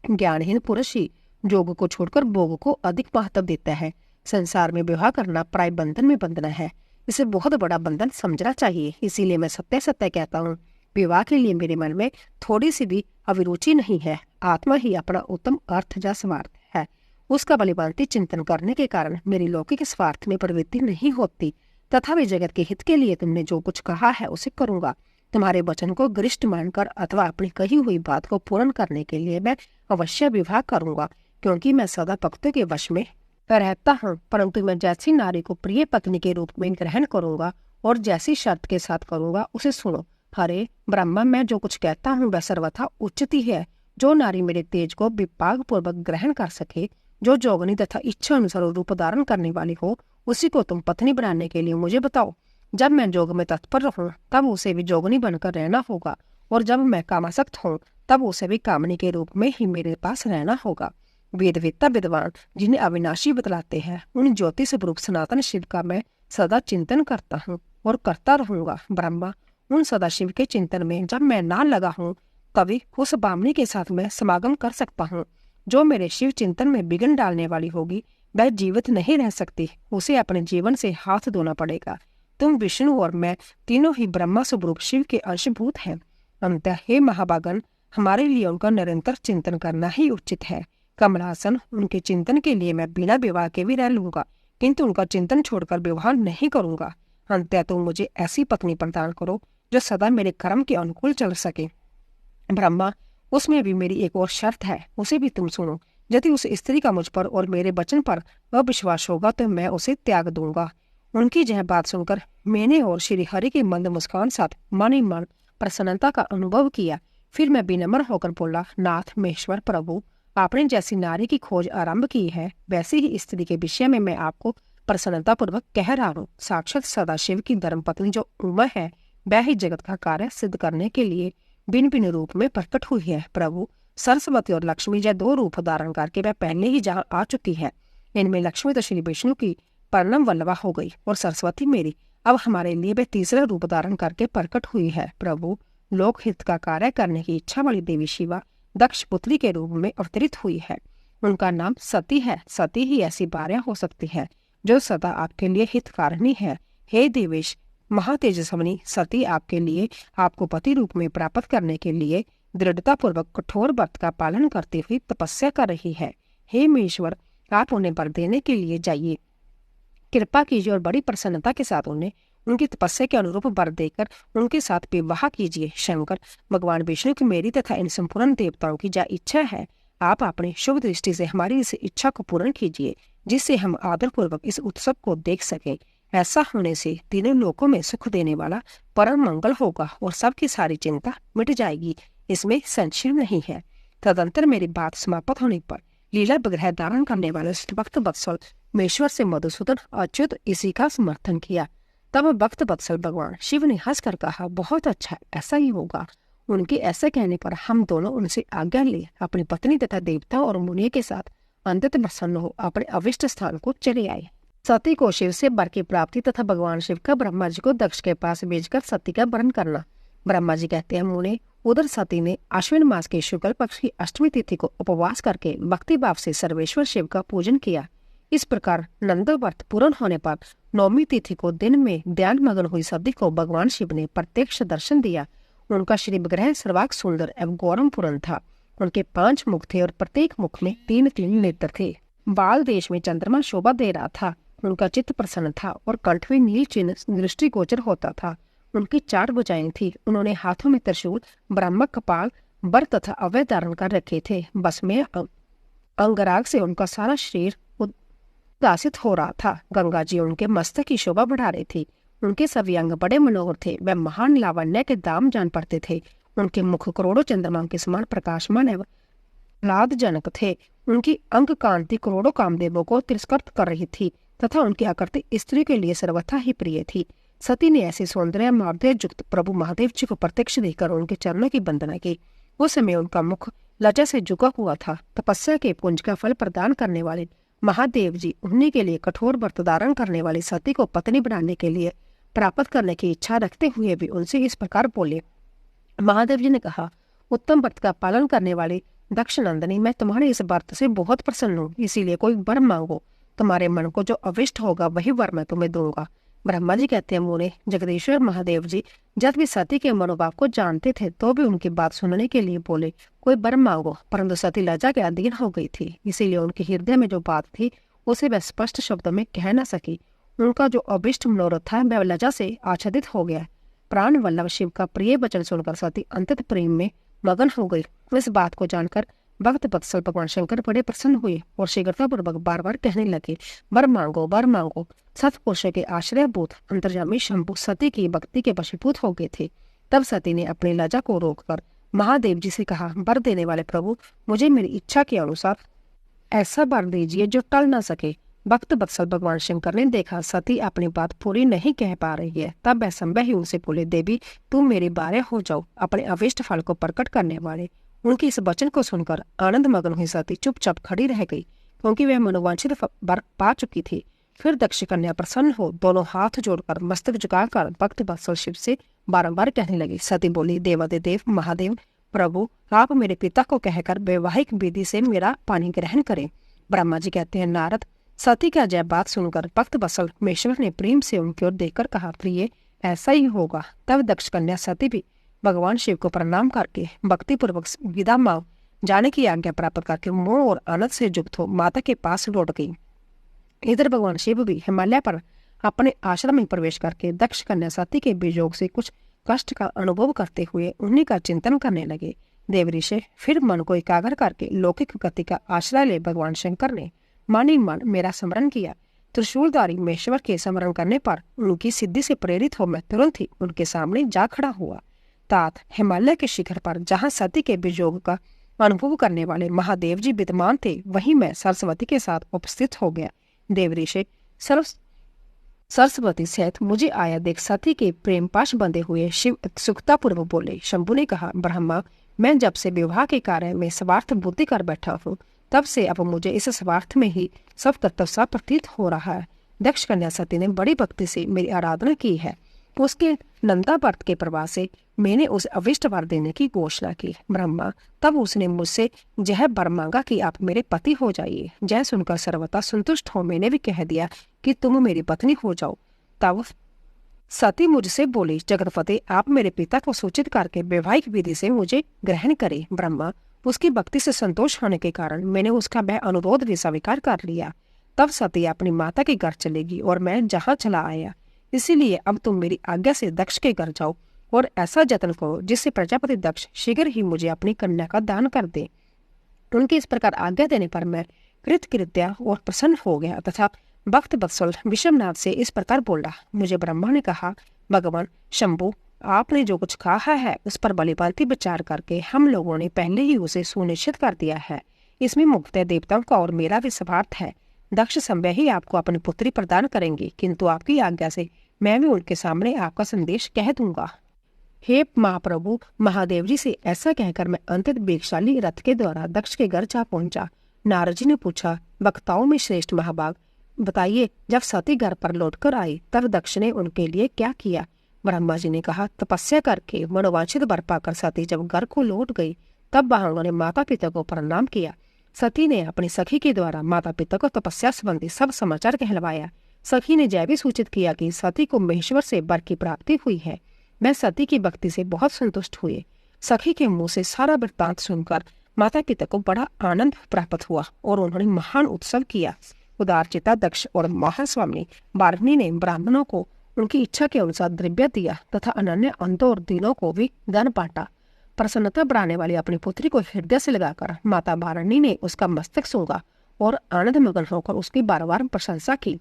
ज्ञानहीन पुरुष ही जोग को छोड़कर भोग को अधिक महत्व देता है। संसार में विवाह करना प्राय बंधन में बंधना है, इसे बहुत बड़ा बंधन समझना चाहिए। इसीलिए मैं सत्य सत्य कहता हूँ, विवाह के लिए मेरे मन में थोड़ी सी भी अभिरुचि नहीं है। आत्मा ही अपना उत्तम अर्थ या स्वार्थ है, उसका बलिभांति चिंतन करने के कारण मेरी लौकिक स्वार्थ में प्रवृत्ति नहीं होती, तथा भी जगत के हित के लिए तुमने जो कुछ कहा है उसे करूंगा। तुम्हारे वचन को गरिष्ठ मानकर अथवा अपनी कही हुई बात को पूर्ण करने के लिए मैं अवश्य विवाह करूंगा, क्योंकि मैं सदा भक्तों के वश में रहता हूँ। परंतु मैं जैसी नारी को प्रिय पत्नी के रूप में ग्रहण करूंगा और जैसी शर्त के साथ करूंगा उसे सुनो। हरे ब्रह्मा, मैं जो कुछ कहता हूँ वह सर्वथा उचित ही है। जो नारी मेरे तेज को विपाक पूर्वक ग्रहण कर सके, जो जोगनी तथा इच्छा अनुसार रूप धारण करने वाली हो, उसी को तुम पत्नी बनाने के लिए मुझे बताओ। जब मैं जोग में तत्पर रहूं तब उसे भी जोगनी बनकर रहना होगा, और जब मैं कामासक्त हूँ तब उसे भी कामनी के रूप में ही मेरे पास रहना होगा। वेदवेत्ता विद्वान जिन्हें अविनाशी बतलाते हैं, उन ज्योति स्वरूप सनातन शिव का मैं सदा चिंतन करता हूँ और करता रहूंगा। ब्रह्मा, उन सदाशिव के चिंतन में जब मैं ना लगा हूँ तभी उस बामनी के साथ मैं समागम कर सकता हूँ। जो मेरे शिव चिंतन में विघ्न डालने वाली होगी वह जीवित नहीं रह सकती, उसे अपने जीवन से हाथ धोना पड़ेगा। तुम विष्णु और मैं तीनों ही ब्रह्मा स्वरूप शिव के अंशभूत हैं। अंतः हे महाभागन, हमारे लिए उनका निरंतर चिंतन करना ही उचित है। कमलासन, उनके चिंतन के लिए मैं बिना विवाह के भी रह लूंगा, किंतु उनका चिंतन छोड़कर विवाह नहीं करूंगा। अंतः तुम मुझे ऐसी पत्नी प्रदान करो जो सदा मेरे कर्म के अनुकूल चल सके। ब्रह्मा, उसमें भी मेरी एक और शर्त है, उसे भी तुम सुनो। यदि उस स्त्री का मुझ पर और मेरे वचन पर अविश्वास होगा तो मैं उसे त्याग दूंगा। उनकी यह बात सुनकर मैंने और श्री हरि की मंद मुस्कान साथ मन ही मन प्रसन्नता का अनुभव किया। फिर मैं विनम्र होकर बोला, नाथ महेश्वर प्रभु, आपने जैसी नारी की खोज आरंभ की है वैसी ही स्त्री के विषय में मैं आपको प्रसन्नता पूर्वक कह रहा हूँ। साक्षात सदाशिव की धर्मपत्नी जो उमा है वह ही जगत का कार्य सिद्ध करने के लिए भिन्न भिन्न रूप में प्रकट हुई है। प्रभु, सरस्वती और लक्ष्मी जय दो रूप धारण करके वह पहले ही जहाँ आ चुकी है। इनमें लक्ष्मी तो श्री विष्णु की परनम वल्लभा हो गई और सरस्वती मेरी अब हमारे लिए वह तीसरा रूप धारण करके प्रकट हुई है। प्रभु, लोकहित का कार्य करने की इच्छा वाली देवी शिवा दक्ष पुत्री के रूप में अवतरित हुई है। उनका नाम सती है। सती ही ऐसी भार्या हो सकती है जो सदा आपके लिए हितकारिणी है। हे देवेश महातेजस्विनी सती, आपके लिए आपको पति रूप में प्राप्त करने के लिए दृढ़ता पूर्वक कठोर व्रत का पालन करते हुए तपस्या कर रही है। हे महेश्वर, आप उन्हें वर देने के लिए जाइए, कृपा कीजिए और बड़ी प्रसन्नता के साथ उन्हें उनकी तपस्या के अनुरूप वर देकर उनके साथ विवाह कीजिए। शंकर भगवान विष्णु की मेरी तथा इन संपूर्ण देवताओं की जो इच्छा है, आप अपनी शुभ दृष्टि से हमारी इस इच्छा को पूर्ण कीजिए, जिससे हम आदर पूर्वक इस उत्सव को देख सके। ऐसा होने से तीनों लोकों में सुख देने वाला परम मंगल होगा और सबकी सारी चिंता मिट जाएगी, इसमें संशय नहीं है। तदंतर मेरी बात समाप्त होने पर लीला विग्रह धारण करने वाले भक्त वत्सल महेश्वर से मधुसूदन अच्युत इसी का समर्थन किया। तब भक्त वत्सल भगवान शिव ने हंसकर कहा, बहुत अच्छा, ऐसा ही होगा। उनके ऐसे कहने पर हम दोनों उनसे आज्ञा ले अपनी पत्नी तथा देवता और मुनि के साथ अंततः प्रसन्न हो अपने अविष्ट स्थान को चले आए। सती को शिव से वर की प्राप्ति तथा भगवान शिव का ब्रह्मा जी को दक्ष के पास भेजकर सती का वरण करना। ब्रह्मा जी कहते हैं, मुने, उधर सती ने अश्विन मास के शुक्ल पक्ष की अष्टमी तिथि को उपवास करके भक्ति भाव से सर्वेश्वर शिव का पूजन किया। इस प्रकार नंद व्रत पूर्ण होने पर नौमी तिथि को दिन में ध्यान मगन हुई सती को भगवान शिव ने प्रत्यक्ष दर्शन दिया। उनका श्री विग्रह सर्वांग सुंदर एवं गौरव पूर्ण था। उनके 5 मुख थे और प्रत्येक मुख में 3-3 नेत्र थे। बाल देश में चंद्रमा शोभा दे रहा था। उनका चित्त प्रसन्न था और कंठ में नील चिन्ह दृष्टिगोचर होता था। उनकी 4 भुजाएं थी। उन्होंने हाथों में त्रिशूल, ब्राह्मक कपाल, वर तथा अवय धारण कर रखे थे। बस में अंगराग से उनका सारा शरीर उदासित हो रहा था। गंगा जी उनके मस्तक की शोभा बढ़ा रही थी। उनके सभी अंग बड़े मनोहर थे। वह महान लावण्य के दाम जान पड़ते थे। उनके मुख करोड़ों चंद्रमाओं के समान प्रकाशमान एवं लादजनक थे। उनकी अंग कांति करोड़ों कामदेवों को तिरस्कृत कर रही थी तथा उनकी आकृति स्त्री के लिए सर्वथा ही प्रिय थी। सती ने ऐसे सौंदर्य माधुर्य युक्त प्रभु महादेव जी को प्रत्यक्ष देखकर उनके चरणों की वंदना की। उस समय उनका मुख लज्जा से झुका हुआ था। तपस्या के पुंज का फल प्रदान करने वाले महादेव जी उन्हीं के लिए कठोर व्रत धारण करने वाली सती को पत्नी बनाने के लिए प्राप्त करने की इच्छा रखते हुए भी उनसे इस प्रकार बोले। महादेव जी ने कहा, उत्तम व्रत का पालन करने वाली दक्ष नंदिनी, मैं तुम्हारे इस व्रत से बहुत प्रसन्न हूँ, इसीलिए कोई वर मांगो। तुम्हारे मन को जो अविष्ट होगा वही वर मैं तुम्हें दूंगा। ब्रह्मा जी कहते हैं, मुने जगदीश्वर महादेव जी जब भी सती के मनोभाव को जानते थे तो भी उनकी बात सुनने के लिए बोले, कोई वर मांगो। परंतु सती लज्जा के अधीन हो गई थी, इसीलिए उनके हृदय में जो बात थी उसे वह स्पष्ट शब्दों में कह न सकी। उनका जो अभिष्ट मनोरथ था वह लज्जा से आच्छादित हो गया। प्राण वल्लभ शिव का प्रिय वचन सुनकर सती अंतत प्रेम में मगन हो गई। इस बात को जानकर भक्त वत्सल भगवान शंकर बड़े प्रसन्न हुए और शीघ्रतापूर्वक बार बार कहने लगे, वर मांगो वर मांगो। सतपुरुषों के आश्रयभूत अंतर्यामी शंभु सती की भक्ति के वशीभूत हो गए थे। तब सती ने अपनी लज्जा को रोककर महादेव जी से कहा, वर देने वाले प्रभु, मुझे मेरी इच्छा के अनुसार ऐसा वर दीजिए जो टल न सके। भक्त वत्सल भगवान शंकर ने देखा सती अपनी बात पूरी नहीं कह पा रही है, तब वह संभव ही उनसे बोले, देवी तुम मेरी बारे हो जाओ, अपने अविष्ट फल को प्रकट करने वाले। उनके इस वचन को सुनकर आनंद मगन हुई सती चुपचाप खड़ी रह गई, क्योंकि वह मनोवांछित वर पा चुकी थी। फिर दक्ष कन्या प्रसन्न हो दोनों हाथ जोड़कर मस्तक झुकाकर भक्त वत्सल शिव से बारंबार कहने लगी। सती बोली, देवादिदेव महादेव प्रभु, आप मेरे पिता को कहकर वैवाहिक विधि से मेरा पानी ग्रहण करें। ब्रह्मा जी कहते हैं, नारद सती का जय बात सुनकर भक्त वत्सल महेश्वर ने प्रेम से उनकी ओर देखकर कहा, प्रिय ऐसा ही होगा। तब दक्ष कन्या सती भी भगवान शिव को प्रणाम करके भक्तिपूर्वक विदा मांग जाने की आज्ञा प्राप्त करके मोह और आनंद से युक्त हो माता के पास लौट गई। इधर भगवान शिव भी हिमालय पर अपने आश्रम में प्रवेश करके दक्ष कन्या सती के वियोग से कुछ कष्ट का अनुभव करते हुए उन्हीं का चिंतन करने लगे। देवऋषि फिर मन को एकाग्र करके लौकिक गति का आश्रय ले भगवान शंकर ने मन ही मन मेरा स्मरण किया। त्रिशूलधारी महेश्वर के स्मरण करने पर उनकी सिद्धि से प्रेरित हो मैं तुरंत ही उनके सामने जा खड़ा हुआ। तात हिमालय के शिखर पर जहाँ सती के वियोग का अनुभव करने वाले महादेव जी विद्यमान थे, वहीं मैं सरस्वती के साथ उपस्थित हो गया। देवऋषि सरस्वती सहित मुझे आया देख सती के प्रेम पाश बंधे हुए शिव उत्सुकतापूर्वक बोले। शंभु ने कहा, ब्रह्मा, मैं जब से विवाह के कार्य में स्वार्थ बुद्धि कर बैठा हूँ, तब से अब मुझे इस स्वार्थ में ही सब तत्व सा प्रतीत हो रहा है। दक्ष कन्या सती ने बड़ी भक्ति से मेरी आराधना की है। उसके नंदा व्रत के प्रभाव से मैंने उसे अविष्ट वर देने की घोषणा की। ब्रह्मा, तब उसने मुझसे यह वर मांगा कि आप मेरे पति हो जाइए। जय सुनकर सर्वथा संतुष्ट हो मैंने भी कह दिया कि तुम मेरी पत्नी हो जाओ। तब सती मुझसे बोली, जगतपति, आप मेरे पिता को सूचित करके वैवाहिक विधि से मुझे ग्रहण करें। ब्रह्मा, उसकी भक्ति से संतोष होने के कारण मैंने उसका वह अनुरोध भी स्वीकार कर लिया। तब सती अपनी माता के घर चलेगी और मैं जहाँ चला आया, इसीलिए अब तुम मेरी आज्ञा से दक्ष के घर जाओ और ऐसा जतन करो जिससे प्रजापति दक्ष शीघ्र ही मुझे अपनी कन्या का दान कर दे। उनकी इस प्रकार आज्ञा देने पर मैं कृतकृत्या और प्रसन्न हो गया तथा भक्त वत्सल विषमनाथ से इस प्रकार बोला। मुझे ब्रह्मा ने कहा, भगवान शंभु, आपने जो कुछ कहा है उस पर भलीभांति विचार करके हम लोगों ने पहले ही उसे सुनिश्चित कर दिया है। इसमें मुक्त देवताओं का और मेरा भी स्वार्थ है। दक्ष समय ही आपको अपनी पुत्री प्रदान करेंगे, किंतु आपकी आज्ञा से मैं भी उनके सामने आपका संदेश कह दूंगा। हे महाप्रभु, महादेव जी से ऐसा कहकर मैं अंतित वेगशाली रथ के द्वारा दक्ष के घर जा पहुंचा। नारद जी ने पूछा, वक्ताओं में श्रेष्ठ महाभाग, बताइए, जब सती घर पर लौटकर आई तब दक्ष ने उनके लिए क्या किया? ब्रह्मा जी ने कहा, तपस्या करके मनोवांछित वर पाकर सती जब घर को लौट गई तब वहां उन्होंने माता पिता को प्रणाम किया। सती ने अपनी सखी के द्वारा माता पिता को तपस्या संबंधी सब समाचार कहलवाया। सखी ने जय भी सूचित किया कि सती को महेश्वर से वर की प्राप्ति हुई है। मैं सती की भक्ति से बहुत संतुष्ट हुए। सखी के मुंह से सारा वृत्तांत सुनकर माता पिता को बड़ा आनंद प्राप्त हुआ और उन्होंने महान उत्सव किया। उदारचिता दक्ष और महास्वामी वारणी ने ब्राह्मणों को उनकी इच्छा के अनुसार द्रव्य दिया तथा अनन्य अंतों और दीनों को भी दान बांटा। प्रसन्नता बढ़ाने वाली अपनी पुत्री को हृदय से लगाकर माता वारणी ने उसका मस्तक सूंघा और आनंद मगन होकर उसकी बार बार प्रशंसा की।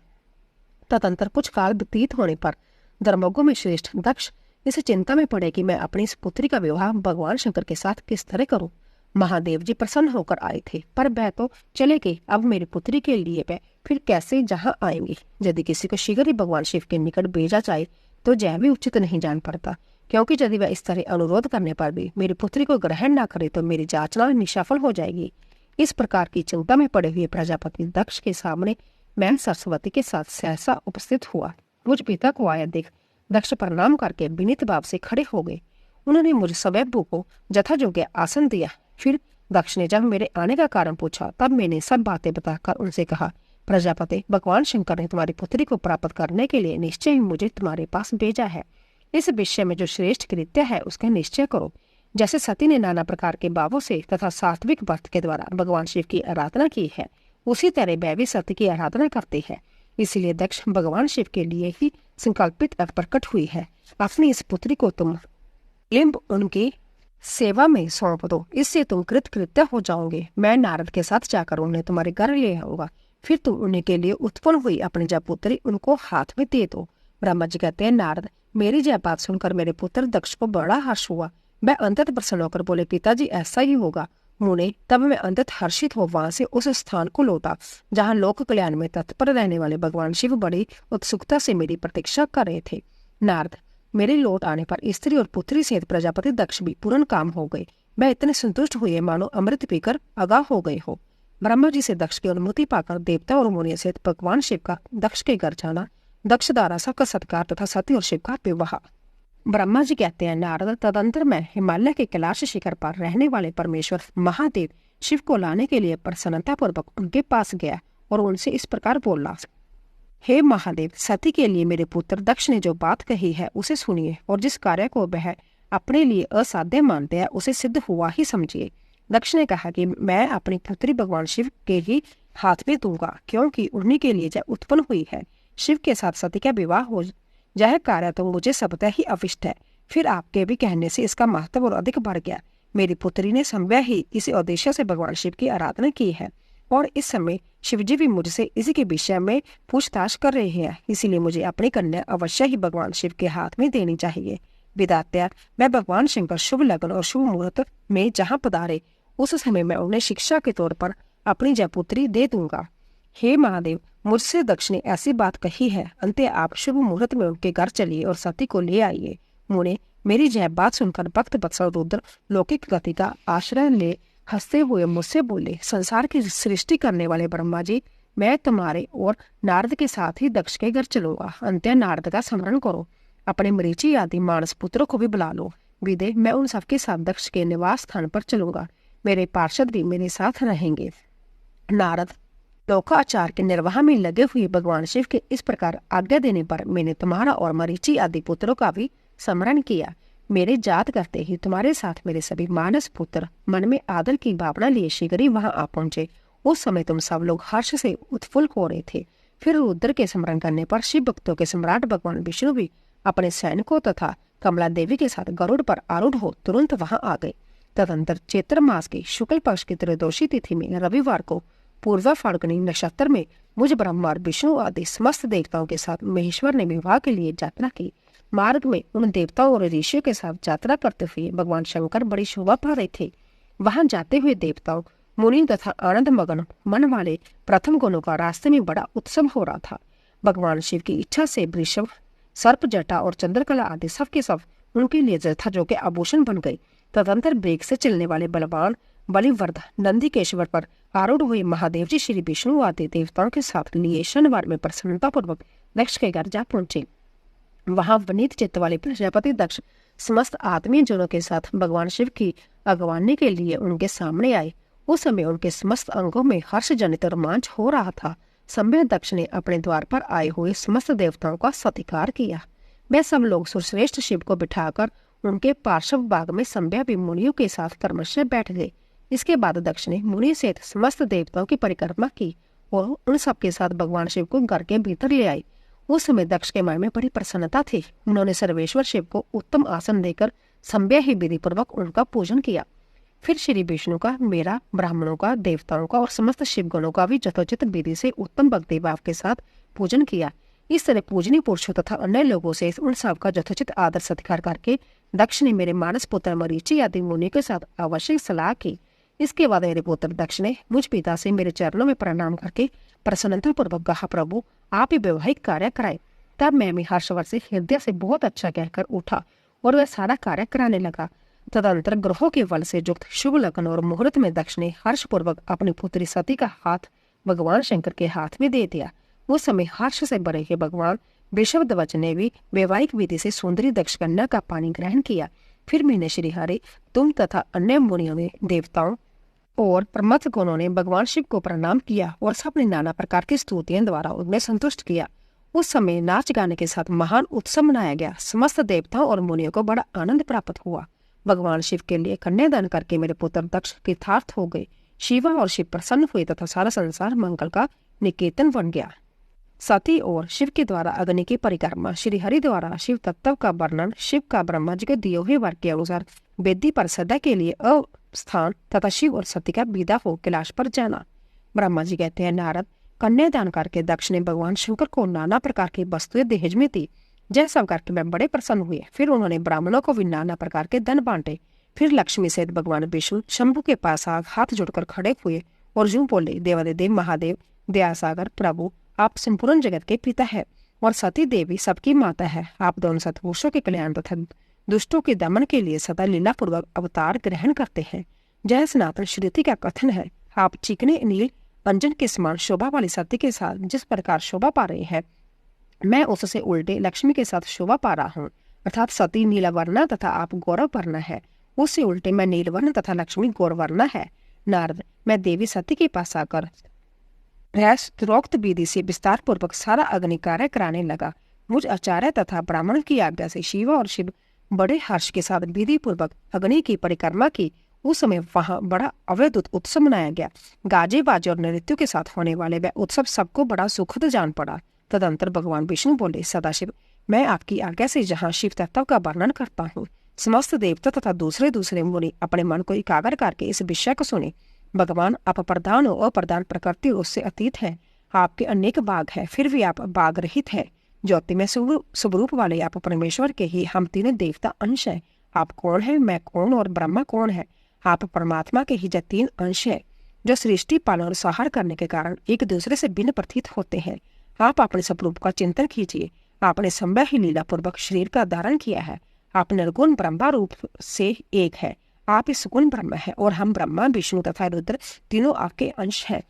तदंतर कुछ काल व्यतीत होने पर धर्मज्ञों में श्रेष्ठ दक्ष इस चिंता में पड़े कि मैं अपनी इस पुत्री का विवाह भगवान शंकर के साथ किस तरह करूं। महादेव जी प्रसन्न होकर आए थे, पर वह तो चले गए। अब मेरी पुत्री के लिए वह फिर कैसे जहां आएंगी? यदि किसी को शीघ्र ही भगवान शिव के निकट भेजा जाए तो यह भी उचित नहीं जान पड़ता, क्योंकि यदि वह इस तरह अनुरोध करने पर भी मेरी पुत्री को ग्रहण न करे तो मेरी याचना निष्फल हो जाएगी। इस प्रकार की चिंता में पड़े हुए प्रजापति दक्ष के सामने मैं सरस्वती के साथ सहसा उपस्थित हुआ। मुझ पिता को आया देख दक्ष प्रणाम करके विनीत भाव से खड़े हो गए। उन्होंने मुझ स्वयंभू को यथायोग्य आसन दिया। फिर दक्ष ने जब मेरे आने का कारण पूछा तब मैंने सब बातें बताकर उनसे कहा, प्रजापति, भगवान शंकर ने तुम्हारी पुत्री को प्राप्त करने के लिए निश्चय ही मुझे तुम्हारे पास भेजा है। इस विषय में जो श्रेष्ठ कृत्य है उसका निश्चय करो। जैसे सती ने नाना प्रकार के भावों से तथा सात्विक व्रत के द्वारा भगवान शिव की आराधना की है, उसी तरह वह भी सती की आराधना करती है। इसीलिए दक्ष भगवान शिव के लिए ही संकल्पित प्रकट हुई है। अपनी इस पुत्री को तुम लिंब उनकी सेवा में सौंप दो, इससे तुम कृतकृत्य हो जाओगे। मैं नारद के साथ जाकर उन्हें तुम्हारे घर ले आऊंगा, फिर तुम उन्हीं के लिए उत्पन्न हुई अपनी जब पुत्री उनको हाथ में दे दो। ब्रह्मा जी कहते हैं, नारद, मेरी जय बात सुनकर मेरे पुत्र दक्ष को बड़ा हर्ष हुआ। वह अंतत प्रसन्न होकर बोले, पिताजी ऐसा ही होगा। मुने, तब मैं अंतत हर्षित हो वहां से उस स्थान को लौटा जहाँ लोक कल्याण में तत्पर रहने वाले भगवान शिव बड़ी उत्सुकता से मेरी प्रतीक्षा कर रहे थे। नारद, मेरे लौट आने पर स्त्री और पुत्री सहित प्रजापति दक्ष भी पूर्ण काम हो गए। वह इतने संतुष्ट हुए मानो अमृत पीकर आगाह हो गए हो। ब्रह्मा जी से दक्ष की अनुमति पाकर देवता और मुनि सहित भगवान शिव का दक्ष के घर जाना, दक्ष द्वारा सबका सत्कार तथा सती और शिव का विवाह। ब्रह्मा जी कहते हैं, नारद, तदंतर मैं हिमालय के कैलाश शिखर पर रहने वाले परमेश्वर महादेव शिव को लाने के लिए प्रसन्नता पूर्वक उनके पास गया और उनसे इस प्रकार बोला, हे महादेव, सती के लिए मेरे पुत्र दक्ष ने जो बात कही है उसे सुनिए और जिस कार्य को वह अपने लिए असाध्य मानते हैं उसे सिद्ध हुआ ही समझिए। दक्ष ने कहा कि मैं अपनी पुत्री भगवान शिव के ही हाथ में दूंगा, क्योंकि उन्हीं के लिए यह उत्पन्न हुई है। शिव के साथ सती का विवाह हो यह कार्य तो मुझे सबतः ही अविष्ट है। फिर आपके भी कहने से इसका महत्व और अधिक बढ़ गया। मेरी पुत्री ने समय ही इसी उद्देश्य से भगवान शिव की आराधना की है और इस समय शिवजी भी मुझसे इसी के विषय में पूछताछ कर रहे हैं। इसीलिए मुझे अपनी कन्या अवश्य ही भगवान शिव के हाथ में देनी चाहिए। विधात्या, मैं भगवान शंकर शुभ लग्न और शुभ मुहूर्त में जहाँ पधारे उस समय मैं उन्हें शिक्षा के तौर पर अपनी जय पुत्री दे दूंगा। हे महादेव, मुझसे दक्ष ने ऐसी बात कही है, अंत आप शुभ मुहूर्त में उनके घर चलिए और सती को ले आइए। मुने, मेरी जय बात सुनकर भक्त वत्सल रुद्र लौकिक गति का आश्रय ले हंसते हुए मुझसे बोले, संसार की सृष्टि करने वाले ब्रह्मा जी, मैं तुम्हारे और नारद के साथ ही दक्ष के घर चलूंगा। अंत्य नारद का स्मरण करो, अपने मरीचि आदि मानस पुत्रों को भी बुला लो। विदे, मैं उन सबके साथ दक्ष के निवास स्थान पर चलूंगा। मेरे पार्षद भी मेरे साथ रहेंगे। नारद, लोकाचार के निर्वाह में लगे हुए भगवान शिव के इस प्रकार आज्ञा देने पर मैंने तुम्हारा और मरीचि आदि पुत्रों का भी स्मरण किया। मेरे जात करते ही तुम्हारे साथ मेरे सभी मानस पुत्र मन में आदर की भावना लिए शीघ्र ही वहां आ पहुंचे। उस समय तुम सब लोग हर्ष से उत्फुल्ल हो रहे थे। फिर रुद्र के स्मरण करने पर शिव भक्तों के सम्राट भगवान विष्णु भी अपने सैनिकों तथा कमला देवी के साथ गरुड़ पर आरूढ़ हो तुरंत वहां आ गए। तदंतर चैत्र मास की शुक्ल पक्ष की त्रयोदशी तिथि में रविवार को पूर्वा फाल्गुनी नक्षत्र में मुझ ब्रह्मा और विष्णु आदि समस्त देवताओं के साथ महेश्वर ने विवाह के लिए यात्रा की। मार्ग में उन देवताओं और ऋषियों के साथ यात्रा करते हुए भगवान शंकर बड़ी शोभा पा रहे थे। वहां जाते हुए देवताओं, मुनि तथा आनंद मगन मन वाले प्रथम गुणों का रास्ते में बड़ा उत्सव हो रहा था। भगवान शिव की इच्छा से वृषभ, सर्प, जटा और चंद्रकला आदि सब के सब उनके लिए यथा जो के आभूषण बन गए। तदंतर वेग से चलने वाले बलवान बलिवर्ध नंदी केश्वर पर आरूढ़ हुए महादेव जी श्री विष्णु आदि देवताओं के साथ लिए शनिवार में प्रसन्नता पूर्वक दक्ष के घर जा पहुंचे। वहां वनीत चित्त वाले प्रजापति दक्ष समस्त आत्मीय जनों के साथ भगवान शिव की अगवानी के लिए उनके सामने आए। उस समय उनके समस्त अंगों में हर्ष जनित रोमांच हो रहा था। समय दक्ष ने अपने द्वार पर आए हुए समस्त देवताओं का सत्कार किया। वे सब लोग सुरश्रेष्ठ शिव को बिठाकर उनके पार्श्व भाग में संभ्या भी मुनियों के साथ क्रमशः बैठ गए। इसके बाद दक्ष ने मुनि सहित समस्त देवताओं की परिक्रमा की और उन सबके साथ भगवान शिव को घर के भीतर ले आए। उस समय दक्ष के मन में बड़ी प्रसन्नता थी। उन्होंने सर्वेश्वर शिव को उत्तम आसन देकर संभ्या ही विधि पूर्वक उनका पूजन किया। फिर श्री विष्णु का, मेरा, ब्राह्मणों का, देवताओं का और समस्त शिवगणों का भी यथोचित विधि से उत्तम भक्ति भाव के साथ पूजन किया। इस तरह पूजनीय पुरुषों तथा अन्य लोगों से उन सब का यथोचित आदर सत्कार करके दक्ष ने मेरे मानस पुत्र मरीचि आदि मुनि के साथ आवश्यक सलाह की। इसके बाद मेरे पुत्र दक्ष ने मुझ पिता से मेरे चरणों में प्रणाम करके प्रसन्नता पूर्वक कहा, प्रभु आप ही वैवाहिक कार्य कराए। तब मैं भी हर्षवर्ष से हृदय से बहुत अच्छा कहकर उठा और वह सारा कार्य कराने लगा। तदंतर ग्रहों के बल से युक्त शुभ लग्न और मुहूर्त में दक्ष ने हर्षपूर्वक अपनी पुत्री सती का हाथ भगवान शंकर के हाथ में दे दिया। उस समय हर्ष से भरे हुए भगवान वृषभध्वज ने भी वैवाहिक विधि से सुंदरी दक्ष कन्या का पानी ग्रहण किया। फिर मैंने श्री हरि, तुम तथा अन्य मुनियों ने देवताओं और प्रमथ गणों ने भगवान शिव को प्रणाम किया और अपनी नाना प्रकार की स्तुतियों द्वारा उन्हें संतुष्ट किया। उस समय नाच गाने के साथ महान उत्सव मनाया गया। समस्त देवताओं और मुनियों को बड़ा आनंद प्राप्त हुआ। भगवान शिव के लिए कन्यादान करके मेरे पुत्र दक्ष कृतार्थ हो गए। शिवा और शिव प्रसन्न हुए तथा सारा संसार मंगल का निकेतन बन गया। सती और शिव के द्वारा अग्नि की परिक्रमा, श्री हरि द्वारा शिव तत्व का वर्णन, शिव का ब्रह्मा जी के दिए हुए वर के अनुसार वेदी पर सदा के लिए अस्थान तथा शिव और सती का विदा हो कैलाश पर जाना। ब्रह्मा जी कहते हैं, नारद, कन्यादान करके दक्ष ने भगवान शंकर को नाना प्रकार की वस्तुएं दहेज में दी। जय सब करके मैं बड़े प्रसन्न हुए। फिर उन्होंने ब्राह्मणों को भी नाना प्रकार के धन बांटे। फिर लक्ष्मी सहित भगवान विष्णु शंभु के पास हाथ जोड़कर खड़े हुए और यूं बोले, देवादिदेव महादेव, दयासागर प्रभु, आप संपूर्ण जगत के पिता है और सती देवी सबकी माता है। आप दोनों सतपुरुषों के कल्याण तथा दुष्टों के दमन के लिए सदा लीला पूर्वक अवतार ग्रहण करते हैं। जय सनातन श्रुति का कथन है, आप चिकने नील अंजन के समान शोभा वाली सती के साथ जिस प्रकार शोभा पा रहे हैं, मैं उससे उल्टे लक्ष्मी के साथ शोभा पा रहा हूँ। अर्थात सती नीलवर्णा तथा आप गौरव वर्ण है, उससे उल्टे मैं नीलवर्ण तथा लक्ष्मी गौरवर्ण है। नारद, मैं देवी सती के पास आकर रोक्त विधि से विस्तार पूर्वक सारा अग्नि कार्य कराने लगा। मुझ आचार्य तथा ब्राह्मण की आज्ञा से शिवा और शिव बड़े हर्ष के साथ विधि पूर्वक अग्नि की परिक्रमा की। उस समय वहां बड़ा अवैध उत्सव मनाया गया। गाजे बाजे और नृत्यों के साथ होने वाले वह उत्सव सबको बड़ा सुखद जान पड़ा। तदंतर भगवान विष्णु बोले, सदाशिव, मैं आपकी आज्ञा से जहाँ शिव तत्व का वर्णन करता हूँ, समस्त देवता तथा दूसरे मुनि अपने मन को एकाग्र करके इस विषय को सुने। भगवान, आप प्रधान और अप्रधान प्रकृति उससे अतीत है। आपके अनेक बाग है, फिर भी आप बाग रहित है। ज्योति में स्वरूप वाले आप परमेश्वर के ही हम तीनों देवता अंश है। आप कौन है, मैं कौन और ब्रह्मा कौन है? आप परमात्मा के ही जो तीन अंश है, जो सृष्टि पालन और संहार करने के कारण एक दूसरे से भिन्न प्रतीत होते हैं। आप अपने स्वरूप का चिंतन कीजिए। आपने संभव ही लीला पूर्वक शरीर का धारण किया है। आप निर्गुण ब्रह्मा रूप से एक है। आप इस गुण ब्रह्म है और हम ब्रह्मा, विष्णु तथा रुद्र तीनों आपके अंश हैं।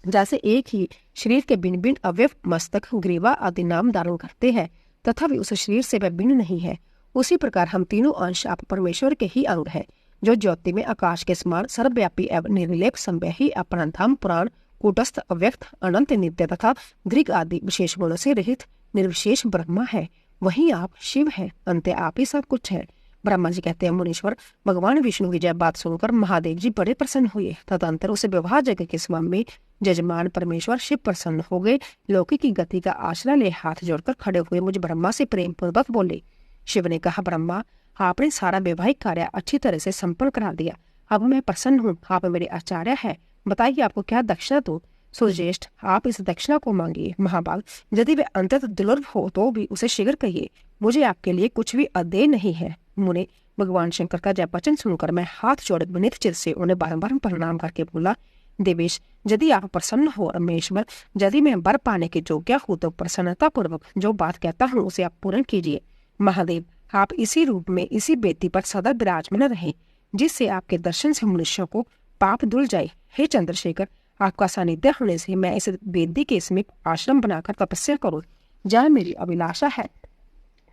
जैसे एक ही शरीर के भिन्न भिन्न अवयव मस्तक, ग्रीवा आदि नाम धारण करते हैं तथा भी उस शरीर से वह भिन्न नहीं है, उसी प्रकार हम तीनों अंश आप परमेश्वर के ही अंग हैं, जो ज्योति में आकाश के समान सर्वव्यापी एवं निर्लेप संभव ही अपरंतम पुराण कूटस्थ अव्यक्त अनंत नित्य तथा दृग आदि विशेष गुणों से रहित निर्विशेष ब्रह्मा है। वही आप शिव है। अंत आप ही सब कुछ है। ब्रह्मा जी कहते हैं, मुनीश्वर, भगवान विष्णु की जय बात सुनकर महादेव जी बड़े प्रसन्न हुए। तदंतर उसे विवाह जगह के समान में जजमान परमेश्वर शिव प्रसन्न हो गए। लौकिक की गति का आश्रय ले हाथ जोड़कर खड़े हुए मुझ ब्रह्मा से प्रेम पूर्वक बोले। शिव ने कहा, ब्रह्मा, आपने सारा वैवाहिक कार्य अच्छी तरह से संपन्न करा दिया। अब मैं प्रसन्न हूँ। आप मेरे आचार्य है। बताइए आपको क्या दक्षिणा दो? सुज्येष्ठ, आप इस दक्षिणा को मांगिए। महाभाग, यदि वे अंतत दुर्लभ हो तो भी उसे शीघ्र कहिए। मुझे आपके लिए कुछ भी अदेय नहीं है। मुने, भगवान शंकर का जय वचन सुनकर मैं हाथ जोड़े विनीत चिर से उन्हें बारंबार प्रणाम करके बोला, देवेश, यदि आप प्रसन्न हो रमेश्वर, यदि मैं वर पाने के योग्य हूँ तो प्रसन्नता पूर्वक जो बात कहता हूँ उसे आप पूर्ण कीजिए। महादेव, आप इसी रूप में इसी बेदी पर सदा विराजमान रहें, जिससे आपके दर्शन से मनुष्यों को पाप धुल जाए। हे चंद्रशेखर, आपका सानिध्य होने से मैं इस बेदी के समीप आश्रम बनाकर तपस्या करूँ, जहाँ मेरी अभिलाषा है।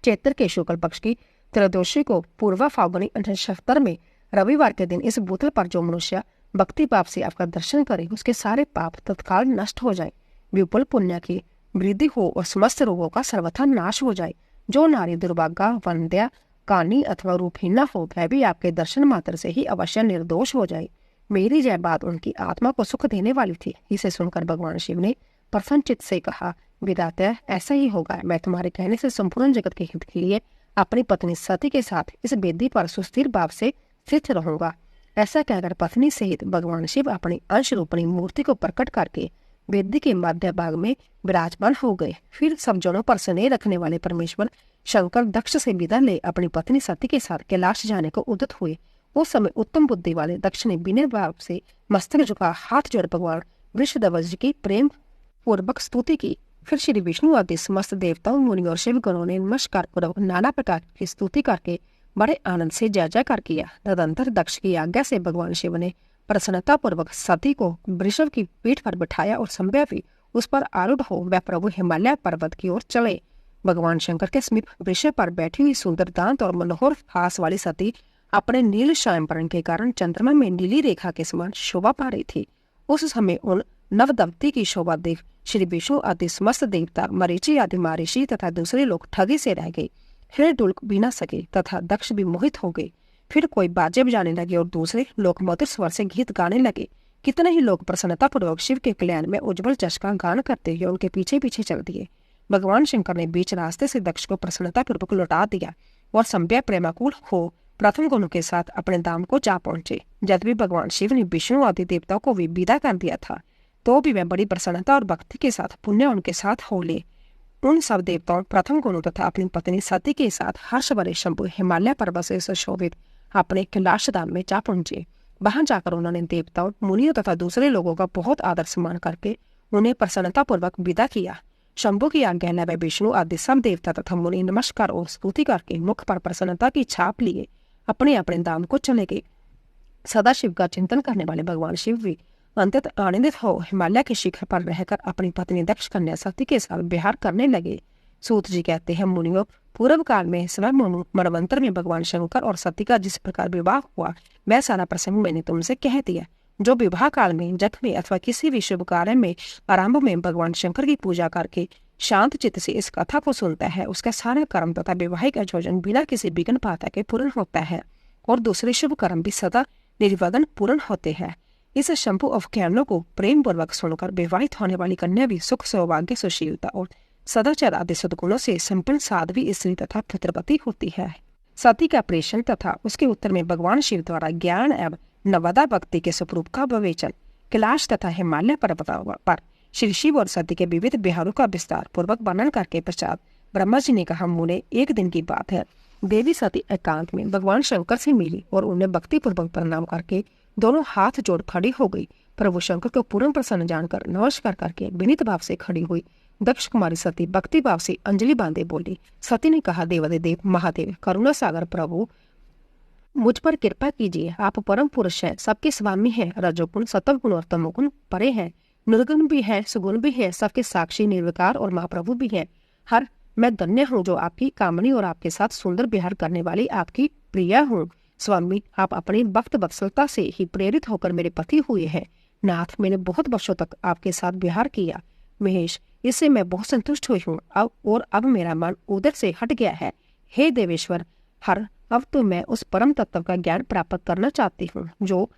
चैत्र के शुक्ल पक्ष की त्रयोदशी को पूर्वा फाल्गुनी 1970 में रविवार के दिन इस भूतल पर जो मनुष्य भक्ति पाप से आपका दर्शन करे, उसके सारे पाप तत्काल नष्ट हो जाए, विपुल पुण्य की वृद्धि हो और समस्त रोगों का सर्वथा नाश हो जाए। जो नारी दुर्भाग्य, वंध्या, कानी अथवा रूपहीन हो, वह भी आपके दर्शन मात्र से ही अवश्य निर्दोष हो जाए। मेरी जय बात उनकी आत्मा को सुख देने वाली थी। इसे सुनकर भगवान शिव ने प्रसन्नचित्त से कहा, विधाता, ऐसा ही होगा। मैं तुम्हारे कहने से संपूर्ण जगत के हित के लिए अपनी पत्नी सती के साथ इस बेदी पर सुस्थिर भाव से स्थित रहूंगा। ऐसा कहकर पत्नी सहित भगवान शिव अपनी अंश रूपणी मूर्ति को प्रकट करके वेदी के मध्य भाग में विराजमान हो गए। फिर सब जनों पर स्नेह रखने वाले परमेश्वर शंकर दक्ष से विदा ले अपनी पत्नी सती के साथ कैलाश जाने को उद्यत हुए। उस समय उत्तम बुद्धि वाले दक्ष ने विनय भाव से मस्तक झुका हाथ जोड़ भगवान वृषध्वज की प्रेम पूर्वक स्तुति की। फिर श्री विष्णु आदि समस्त देवताओं, मुनि और शिव गणों ने नमस्कार पूर्वक नाना प्रकार की स्तुति करके बड़े आनंद से जय जयकार किया। तदंतर दक्ष की आज्ञा से भगवान शिव ने प्रसन्नता पूर्वक सती को वृषभ की पीठ पर बिठाया और संभव उस पर आरूढ़ हो वह प्रभु हिमालय पर्वत की ओर चले। भगवान शंकर के समीप वृषभ पर बैठी हुई सुंदर दांत और मनोहर हास वाली सती अपने नील श्यामवर्ण के कारण चंद्रमा में नीली रेखा के समान शोभा पा रही थी। उस समय उन नव दंपति की शोभा देख श्री विष्णु आदि समस्त देवता, मरीचि आदि महर्षि तथा दूसरे लोग ठगी से रह गए, हृदय डुलक भी न सके तथा दक्ष भी मोहित हो गए। फिर कोई बाजे बजाने लगे और दूसरे लोग मधुर स्वर से गीत गाने लगे। कितने ही लोग प्रसन्नता पूर्वक शिव के कल्याण में उज्जवल जश का गान करते हुए उनके पीछे पीछे चल दिए। भगवान शंकर ने बीच रास्ते से दक्ष को प्रसन्नता पूर्वक लौटा दिया और संभ्या प्रेमाकुल हो प्रथम गुणों के साथ अपने धाम को जा पहुंचे। जब भी भगवान शिव ने विष्णु आदि देवताओं को भी विदा कर दिया था, तो भी वह बड़ी प्रसन्नता और भक्ति के साथ पुण्य उनके साथ हो ले। उन सब देवताओं प्रथम गुणों तथा अपनी पत्नी सती के साथ हर्ष भरे शंभु हिमालय पर्वत से सुशोभित अपने कैलाश धाम में जा पहुंचे। वहां जाकर उन्होंने देवताओं, मुनियों तथा दूसरे लोगों का बहुत आदर सम्मान करके उन्हें प्रसन्नता पूर्वक विदा किया। शंभु की आज्ञा न वह विष्णु आदि सब देवता तथा मुनि नमस्कार और स्तुति करके मुख पर प्रसन्नता की छाप लिए अपने अपने धाम को चले गए। सदा शिव का चिंतन करने वाले भगवान शिव भी अंतत आनंदित हो हिमालय के शिखर पर रहकर अपनी पत्नी दक्ष कन्या सती के साथ विहार करने लगे। सूत जी कहते हैं, मुनियों, पूर्व काल में स्वयं मनवंतर में भगवान शंकर और सती का जिस प्रकार विवाह हुआ, वह सारा प्रसंग मैंने तुमसे कह दिया। जो विवाह काल में, जग में अथवा किसी भी शुभ कार्य में आरंभ में भगवान शंकर की पूजा करके शांत चित्त से इस कथा को सुनता है, उसका सारा कर्म तथा वैवाहिक आयोजन बिना किसी विघ्न बाधा के पूर्ण होता है और दूसरे शुभ कर्म भी सदा निर्विघ्न पूर्ण होते हैं। इस शंभु अवख्यानों को प्रेम पूर्वक सुनकर विवाहित होने वाली कन्या भी सुख, सौभाग्य, सुशीलता और सदाचार आदि सद्गुणों से संपन्न साध्वी स्त्री तथा पुत्रवती होती है। सती का प्रेषण तथा उसके उत्तर में भगवान शिव द्वारा ज्ञान एवं नवदा भक्ति के स्वरूप का विवेचन, कैलाश तथा हिमालय पर्वतों पर श्री शिव और सती के विविध विहारों का विस्तार पूर्वक वर्णन करके पश्चात ब्रह्मा जी ने कहा, मुने, एक दिन की बात है, देवी सती एकांत में भगवान शंकर से मिली और उन्हें भक्ति पूर्वक प्रणाम करके दोनों हाथ जोड़ खड़ी हो गई। प्रभु शंकर को पूर्ण प्रसन्न जानकर नमस्कार करके विनीत भाव से खड़ी हुई दक्ष कुमारी सती भक्ति भाव से अंजलि बांधे बोली। सती ने कहा, देवादिदेव महादेव करुणा सागर प्रभु, मुझ पर कृपा कीजिए। आप परम पुरुष हैं, सबके स्वामी हैं, रजोगुण, सतोगुण और तमोगुण परे हैं, निर्गुण भी है, सुगुण भी है, सबके साक्षी, निर्विकार और महाप्रभु भी हैं। हर मैं धन्य हूँ जो आपकी कामनी और आपके साथ सुंदर विहार करने वाली आपकी प्रिया हूँ। स्वामी, आप अपनी भक्त वत्सलता से ही प्रेरित होकर मेरे पति हुए हैं। नाथ, मैंने बहुत वर्षों तक आपके साथ विहार किया। महेश, इससे मैं बहुत संतुष्ट हुई हूँ अब मेरा मन उधर से हट गया है। हे देवेश्वर हर, अब तो मैं उस परम तत्व का ज्ञान प्राप्त करना चाहती हूँ जो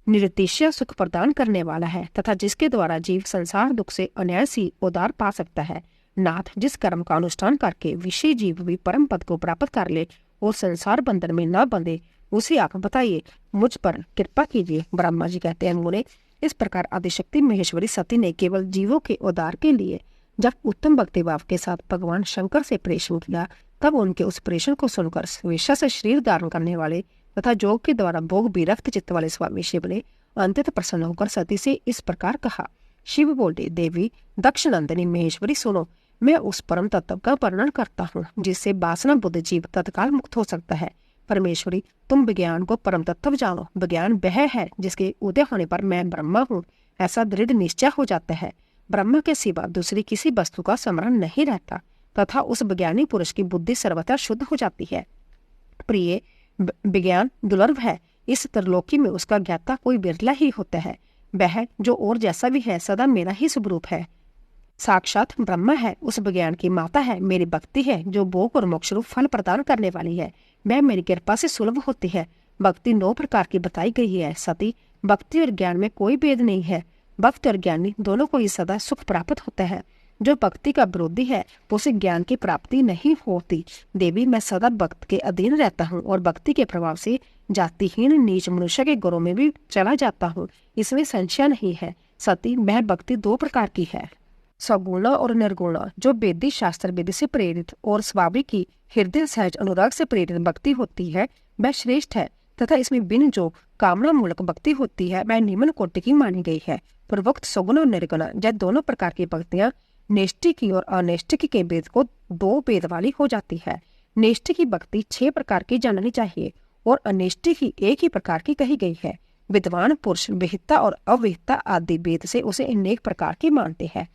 निरतिशय सुख प्रदान करने वाला है तथा जिसके द्वारा जीव संसार दुख से अनायासी उद्धार पा सकता है। नाथ, जिस कर्म का अनुष्ठान करके विषय जीव भी परम पद को प्राप्त कर ले और संसार बंधन में न बंधे, उसे आप बताइए, मुझ पर कृपा कीजिए। ब्रह्मा जी कहते हैं, मुने, इस प्रकार आदिशक्ति महेश्वरी सती ने केवल जीवों के उद्धार के लिए जब उत्तम भक्ति भाव के साथ भगवान शंकर से प्रेषण किया, तब उनके उस प्रेषण को सुनकर स्वेच्छा से शरीर धारण करने वाले तथा जोग के द्वारा भोग विरक्त चित्त वाले स्वामी शिव ने अंततः प्रसन्न होकर सती से इस प्रकार कहा। शिव बोले, देवी दक्ष नंदिनी महेश्वरी सुनो, मैं उस परम तत्व का वर्णन करता हूँ जिससे वासना बुद्ध जीव तत्काल मुक्त हो सकता है। परमेश्वरी, तुम विज्ञान को परम तत्व जानो। विज्ञान वह है जिसके उदय होने पर मैं ब्रह्मा हूँ ऐसा दृढ़ निश्चय हो जाता है। ब्रह्म के सिवा दूसरी किसी वस्तु का स्मरण नहीं रहता तथा उस विज्ञानी पुरुष की बुद्धि सर्वथा शुद्ध हो जाती है। प्रिय, विज्ञान दुर्लभ है, इस त्रिलोकी में उसका ज्ञाता कोई बिरला ही होता है। वह जो और जैसा भी है सदा मेरा ही स्वरूप है, साक्षात ब्रह्म है, उस विज्ञान की माता है, मेरी भक्ति है जो भोग और मोक्ष रूप फल प्रदान करने वाली है। वह मेरी कृपा से सुलभ होती है। भक्ति 9 प्रकार की बताई गई है। सती, भक्ति और ज्ञान में कोई भेद नहीं है। भक्त और ज्ञानी दोनों को ही सदा सुख प्राप्त होता है। जो भक्ति का विरोधी है उसे ज्ञान की प्राप्ति नहीं होती। देवी, मैं सदा भक्त के अधीन रहता हूँ और भक्ति के प्रभाव से जातिहीन नीच मनुष्य के गुणों में भी चला जाता हूँ, इसमें संशय नहीं है। सती, वह भक्ति 2 प्रकार की है, सगुणा और निर्गुणा। जो वेदी शास्त्र विधि से प्रेरित और स्वाभाविक की हृदय सहज अनुराग से प्रेरित भक्ति होती है वह श्रेष्ठ है तथा इसमें बिन जो कामना मूलक भक्ति होती है वह निम्न कोटि की मानी गई है। पूर्वोक्त सगुण और निर्गुण यह दोनों प्रकार की भक्तियां नैष्ठिकी और अनैष्ठिकी के भेद को 2 भेद वाली हो जाती है। नैष्ठिकी भक्ति 6 प्रकार की जाननी चाहिए और अनैष्ठिकी एक ही प्रकार की कही गई है। विद्वान पुरुष विहिता और अविहिता आदि भेद से उसे अनेक प्रकार की मानते हैं।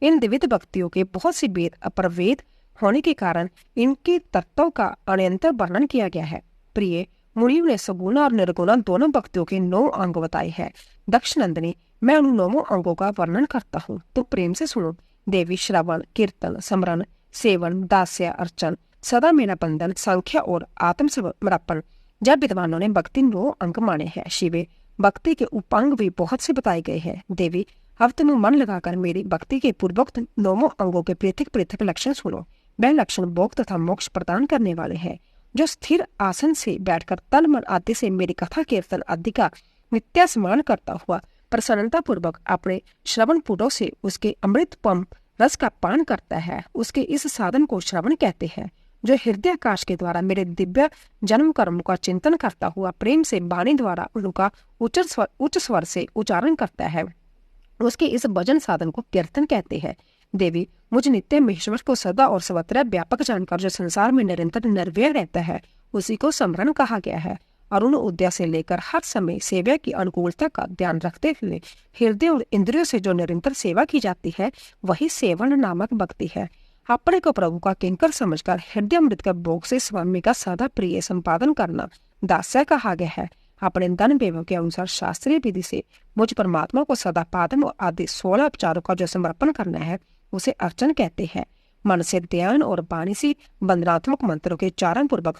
इन द्विविध भक्तियों के बहुत सी भेद अपरवेद होने के कारण इनके तत्वों का अनंतर वर्णन किया गया है। प्रिय, मुनियों ने सगुण और निर्गुण दोनों भक्तियों के 9 अंग बताए हैं। दक्ष नंदिनी, मैं उन 9 अंगों का वर्णन करता हूँ, तो प्रेम से सुनो। देवी, श्रवण, कीर्तन, स्मरण, सेवन, दास्य, अर्चन, सदा मेरा बंधन, संख्या और आत्म समर्पण। जब विद्वानों ने भक्ति 9 अंग माने हैं, शिवे भक्ति के उपांग भी बहुत से बताए गए हैं। देवी, अब तुम मन लगाकर मेरी भक्ति के पूर्वोक्त 9 अंगों के पृथक पृथक लक्षण सुनो। वह लक्षण भोग तथा मोक्ष प्रदान करने वाले हैं। जो स्थिर आसन से बैठकर तन मन आदि से मेरी कथा कीर्तन आदि का नित्य स्मरण करता हुआ प्रसन्नता पूर्वक अपने श्रवण पुटों से उसके अमृतपम रस का पान करता है, उसके इस साधन को श्रवण कहते हैं। जो हृदय आकाश के द्वारा मेरे दिव्य जन्म कर्म का चिंतन करता हुआ प्रेम से वाणी द्वारा उनका उच्च स्वर से उच्चारण करता है, उसके इस भजन साधन को कीर्तन कहते हैं। देवी, मुझ नित्य महेश्वर को सदा और सर्वत्र व्यापक जानकर जो संसार में निरंतर निर्व्यय रहता है, उसी को स्मरण कहा गया है। अरुण उद्या से लेकर हर समय सेवा की अनुकूलता का ध्यान रखते हुए हृदय और इंद्रियों से जो निरंतर सेवा की जाती है, वही सेवन नामक भक्ति है। अपने को प्रभु का किंकर समझकर हृदय अमृत का भोग से स्वामी का सदा प्रिय संपादन करना दास्य कहा गया है। अपने धन व्यवहार के अनुसार शास्त्रीय विधि से मुझ परमात्मा को सदा पादम और आदि 16 उपचारों का जो समर्पण करना है, उसे अर्चन कहते हैं। मन से ध्यान और वाणी से बंधनात्मक मंत्रों के चारण पूर्वक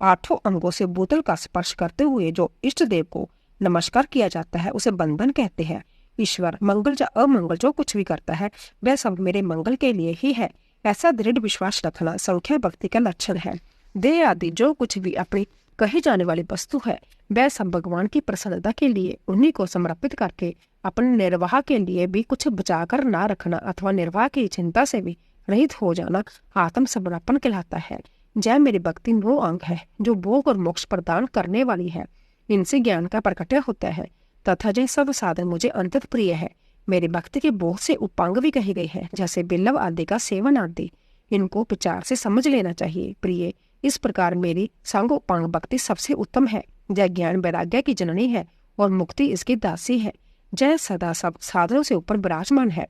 8 अंगों से बोतल का स्पर्श करते हुए जो इष्ट देव को नमस्कार किया जाता है, उसे बंधन कहते हैं। ईश्वर मंगल या अमंगल जो कुछ भी करता है, वह सब मेरे मंगल के लिए ही है, ऐसा दृढ़ विश्वास रखना संख्या भक्ति का लक्षण है। देह आदि जो कुछ भी अपनी कही जाने वाली वस्तु है, वह सब भगवान की प्रसन्नता के लिए उन्हीं को समर्पित करके अपने निर्वाह के लिए भी कुछ बचाकर ना रखना अथवा निर्वाह की चिंता से भी रहित हो जाना आत्म समर्पण कहलाता है। जय मेरी भक्ति 9 अंग है, जो भोग और मोक्ष प्रदान करने वाली है। इनसे ज्ञान का प्रकट होता है तथा जय सब साधन मुझे अंतत प्रिय है। मेरी भक्ति के बहुत से उपांग भी कहे गए हैं, जैसे बिल्लव आदि का सेवन आदि। इनको विचार से समझ लेना चाहिए। प्रिय, इस प्रकार मेरी सांग उपांग भक्ति सबसे उत्तम है। जय ज्ञान वैराग्य की जननी है और मुक्ति इसकी दासी है। जय सदा सब साधनों से ऊपर विराजमान है,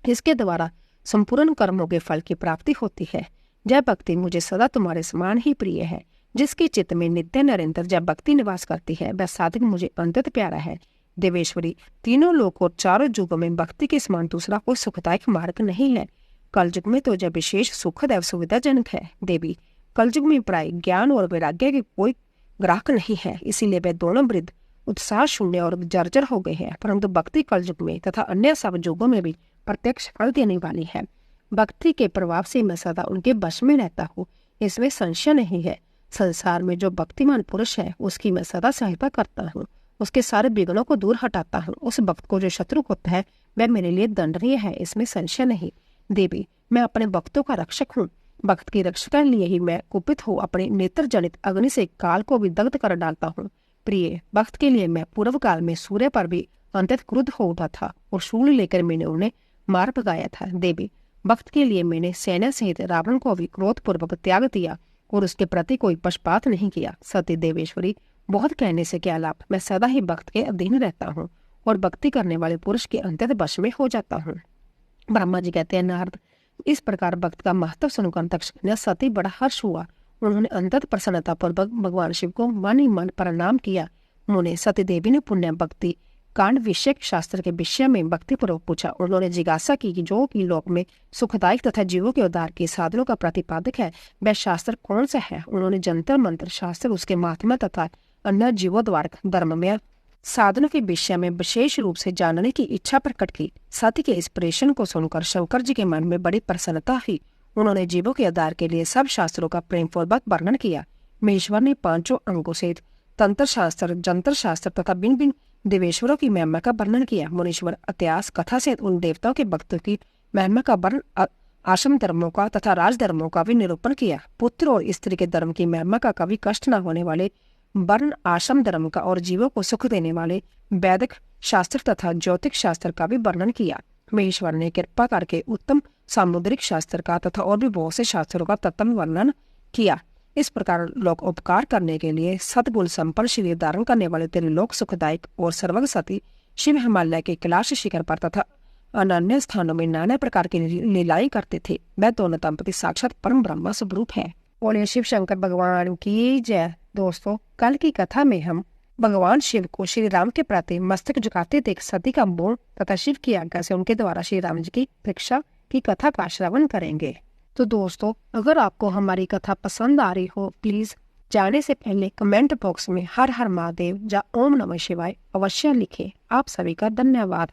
इसके द्वारा संपूर्ण कर्मों के फल की प्राप्ति होती है। जय भक्ति मुझे सदा तुम्हारे समान ही प्रिय है। जिसके चित्त में नित्य निरंतर जब भक्ति निवास करती है, वह साधक मुझे अंतत प्यारा है। देवेश्वरी, तीनों लोक और चारों युगों में भक्ति के समान दूसरा कोई सुखदायक मार्ग नहीं है। कलयुग में तो जब विशेष सुखद एवं सुविधाजनक है। देवी, कलयुग में प्राय ज्ञान और वैराग्य के कोई ग्राहक नहीं है, इसीलिए वे दोनों वृद्ध उत्साह शून्य और जर्जर हो गए हैं। परंतु भक्ति कलयुग में तथा अन्य सब युगों में भी प्रत्यक्ष फल देने वाली है। भक्ति के प्रभाव से मैं सदा उनके वश में रहता हूँ, इसमें संशय नहीं है। संसार में जो भक्तिमान पुरुष है, उसकी मैं सदा सहायता करता हूँ, उसके सारे विघ्नों को दूर हटाता हूँ। उस भक्त को जो शत्रु होता है, वह मेरे लिए दंडनीय है, इसमें संशय नहीं। देवी, मैं अपने भक्तों का रक्षक हूँ। भक्त की रक्षा के लिए ही मैं कुपित हो अपने नेत्र जनित अग्नि से काल को भी दग्ध कर डालता हूँ। प्रिय, भक्त के लिए मैं पूर्व काल में सूर्य पर भी अंतत क्रुद्ध हो उठा था और शूल लेकर मैंने उन्हें मार भगाया था। देवी, भक्त के लिए मैंने सेना सहित रावण को भी क्रोध पूर्वक त्याग दिया और उसके प्रति कोई पक्षपात नहीं किया। सती देवेश्वरी, बहुत कहने से क्या लाभ, मैं सदा ही भक्त के अधीन रहता हूँ और भक्ति करने वाले पुरुष के अंतत वश में हो जाता हूँ। ब्रह्मा जी कहते हैं, नारद, इस प्रकार भक्त का महत्व सुनकर दक्ष ने सती बड़ा हर्ष हुआ। उन्होंने अंतत प्रसन्नता पूर्वक भगवान शिव को मन ही मन प्रणाम किया। उन्होंने सती देवी ने पुण्य भक्ति कांड विषय शास्त्र के विषय में भक्ति पूर्वक पूछा। उन्होंने जिज्ञासा की कि जो कि लोक में सुखदायक तथा जीवों के उद्धार के साधनों का प्रतिपादक है, वह शास्त्र कौन सा है। उन्होंने जंतर मंत्र शास्त्र, उसके महात्मा तथा अन्य जीवों द्वारा धर्ममय साधनों के विषय में विशेष रूप से जानने की इच्छा प्रकट की। सती के इस प्रश्न को सुनकर शंकर जी के मन में बड़ी प्रसन्नता हुई। उन्होंने जीवों के उद्धार के लिए सब शास्त्रों का प्रेमपूर्वक वर्णन किया। महेश्वर ने 5 अंगों से तंत्र शास्त्र, जंत्र शास्त्र तथा भिन्न भिन्न देवेश्वरों की महिमा का वर्णन किया। मुनीश्वर इतिहास कथा से उन देवताओं के भक्तों की महिमा का वर्णन, आश्रम धर्मों का तथा राजधर्मों का भी निरूपण किया। पुत्र और स्त्री के धर्म की महिमा का कभी कष्ट न होने वाले वर्ण आश्रम धर्म का और जीवों को सुख देने वाले वैदिक शास्त्र तथा ज्योतिष शास्त्र का भी वर्णन किया। महेश्वर ने कृपा करके उत्तम सामुद्रिक शास्त्र का तथा और भी बहुत से शास्त्रों का तत्व वर्णन किया। इस प्रकार लोक उपकार करने के लिए सतगुण संपन्न शरीर धारण करने वाले त्रिलोक सुखदायक और सर्वग सती शिव हिमालय के कैलाश शिखर पर तथा अन्य स्थानों में नाना प्रकार की लीलाएं करते थे। वह दोनों दंपति साक्षात परम ब्रह्म स्वरूप है। बोलिए शिव शंकर भगवान की जय। दोस्तों, कल की कथा में हम भगवान शिव को श्री राम के प्रति मस्तक झुकाते देख सती का मोह तथा शिव की आज्ञा से उनके द्वारा श्री राम जी की परीक्षा की कथा का श्रवण करेंगे। तो दोस्तों, अगर आपको हमारी कथा पसंद आ रही हो, प्लीज जाने से पहले कमेंट बॉक्स में हर हर महादेव या ओम नमः शिवाय अवश्य लिखें। आप सभी का धन्यवाद।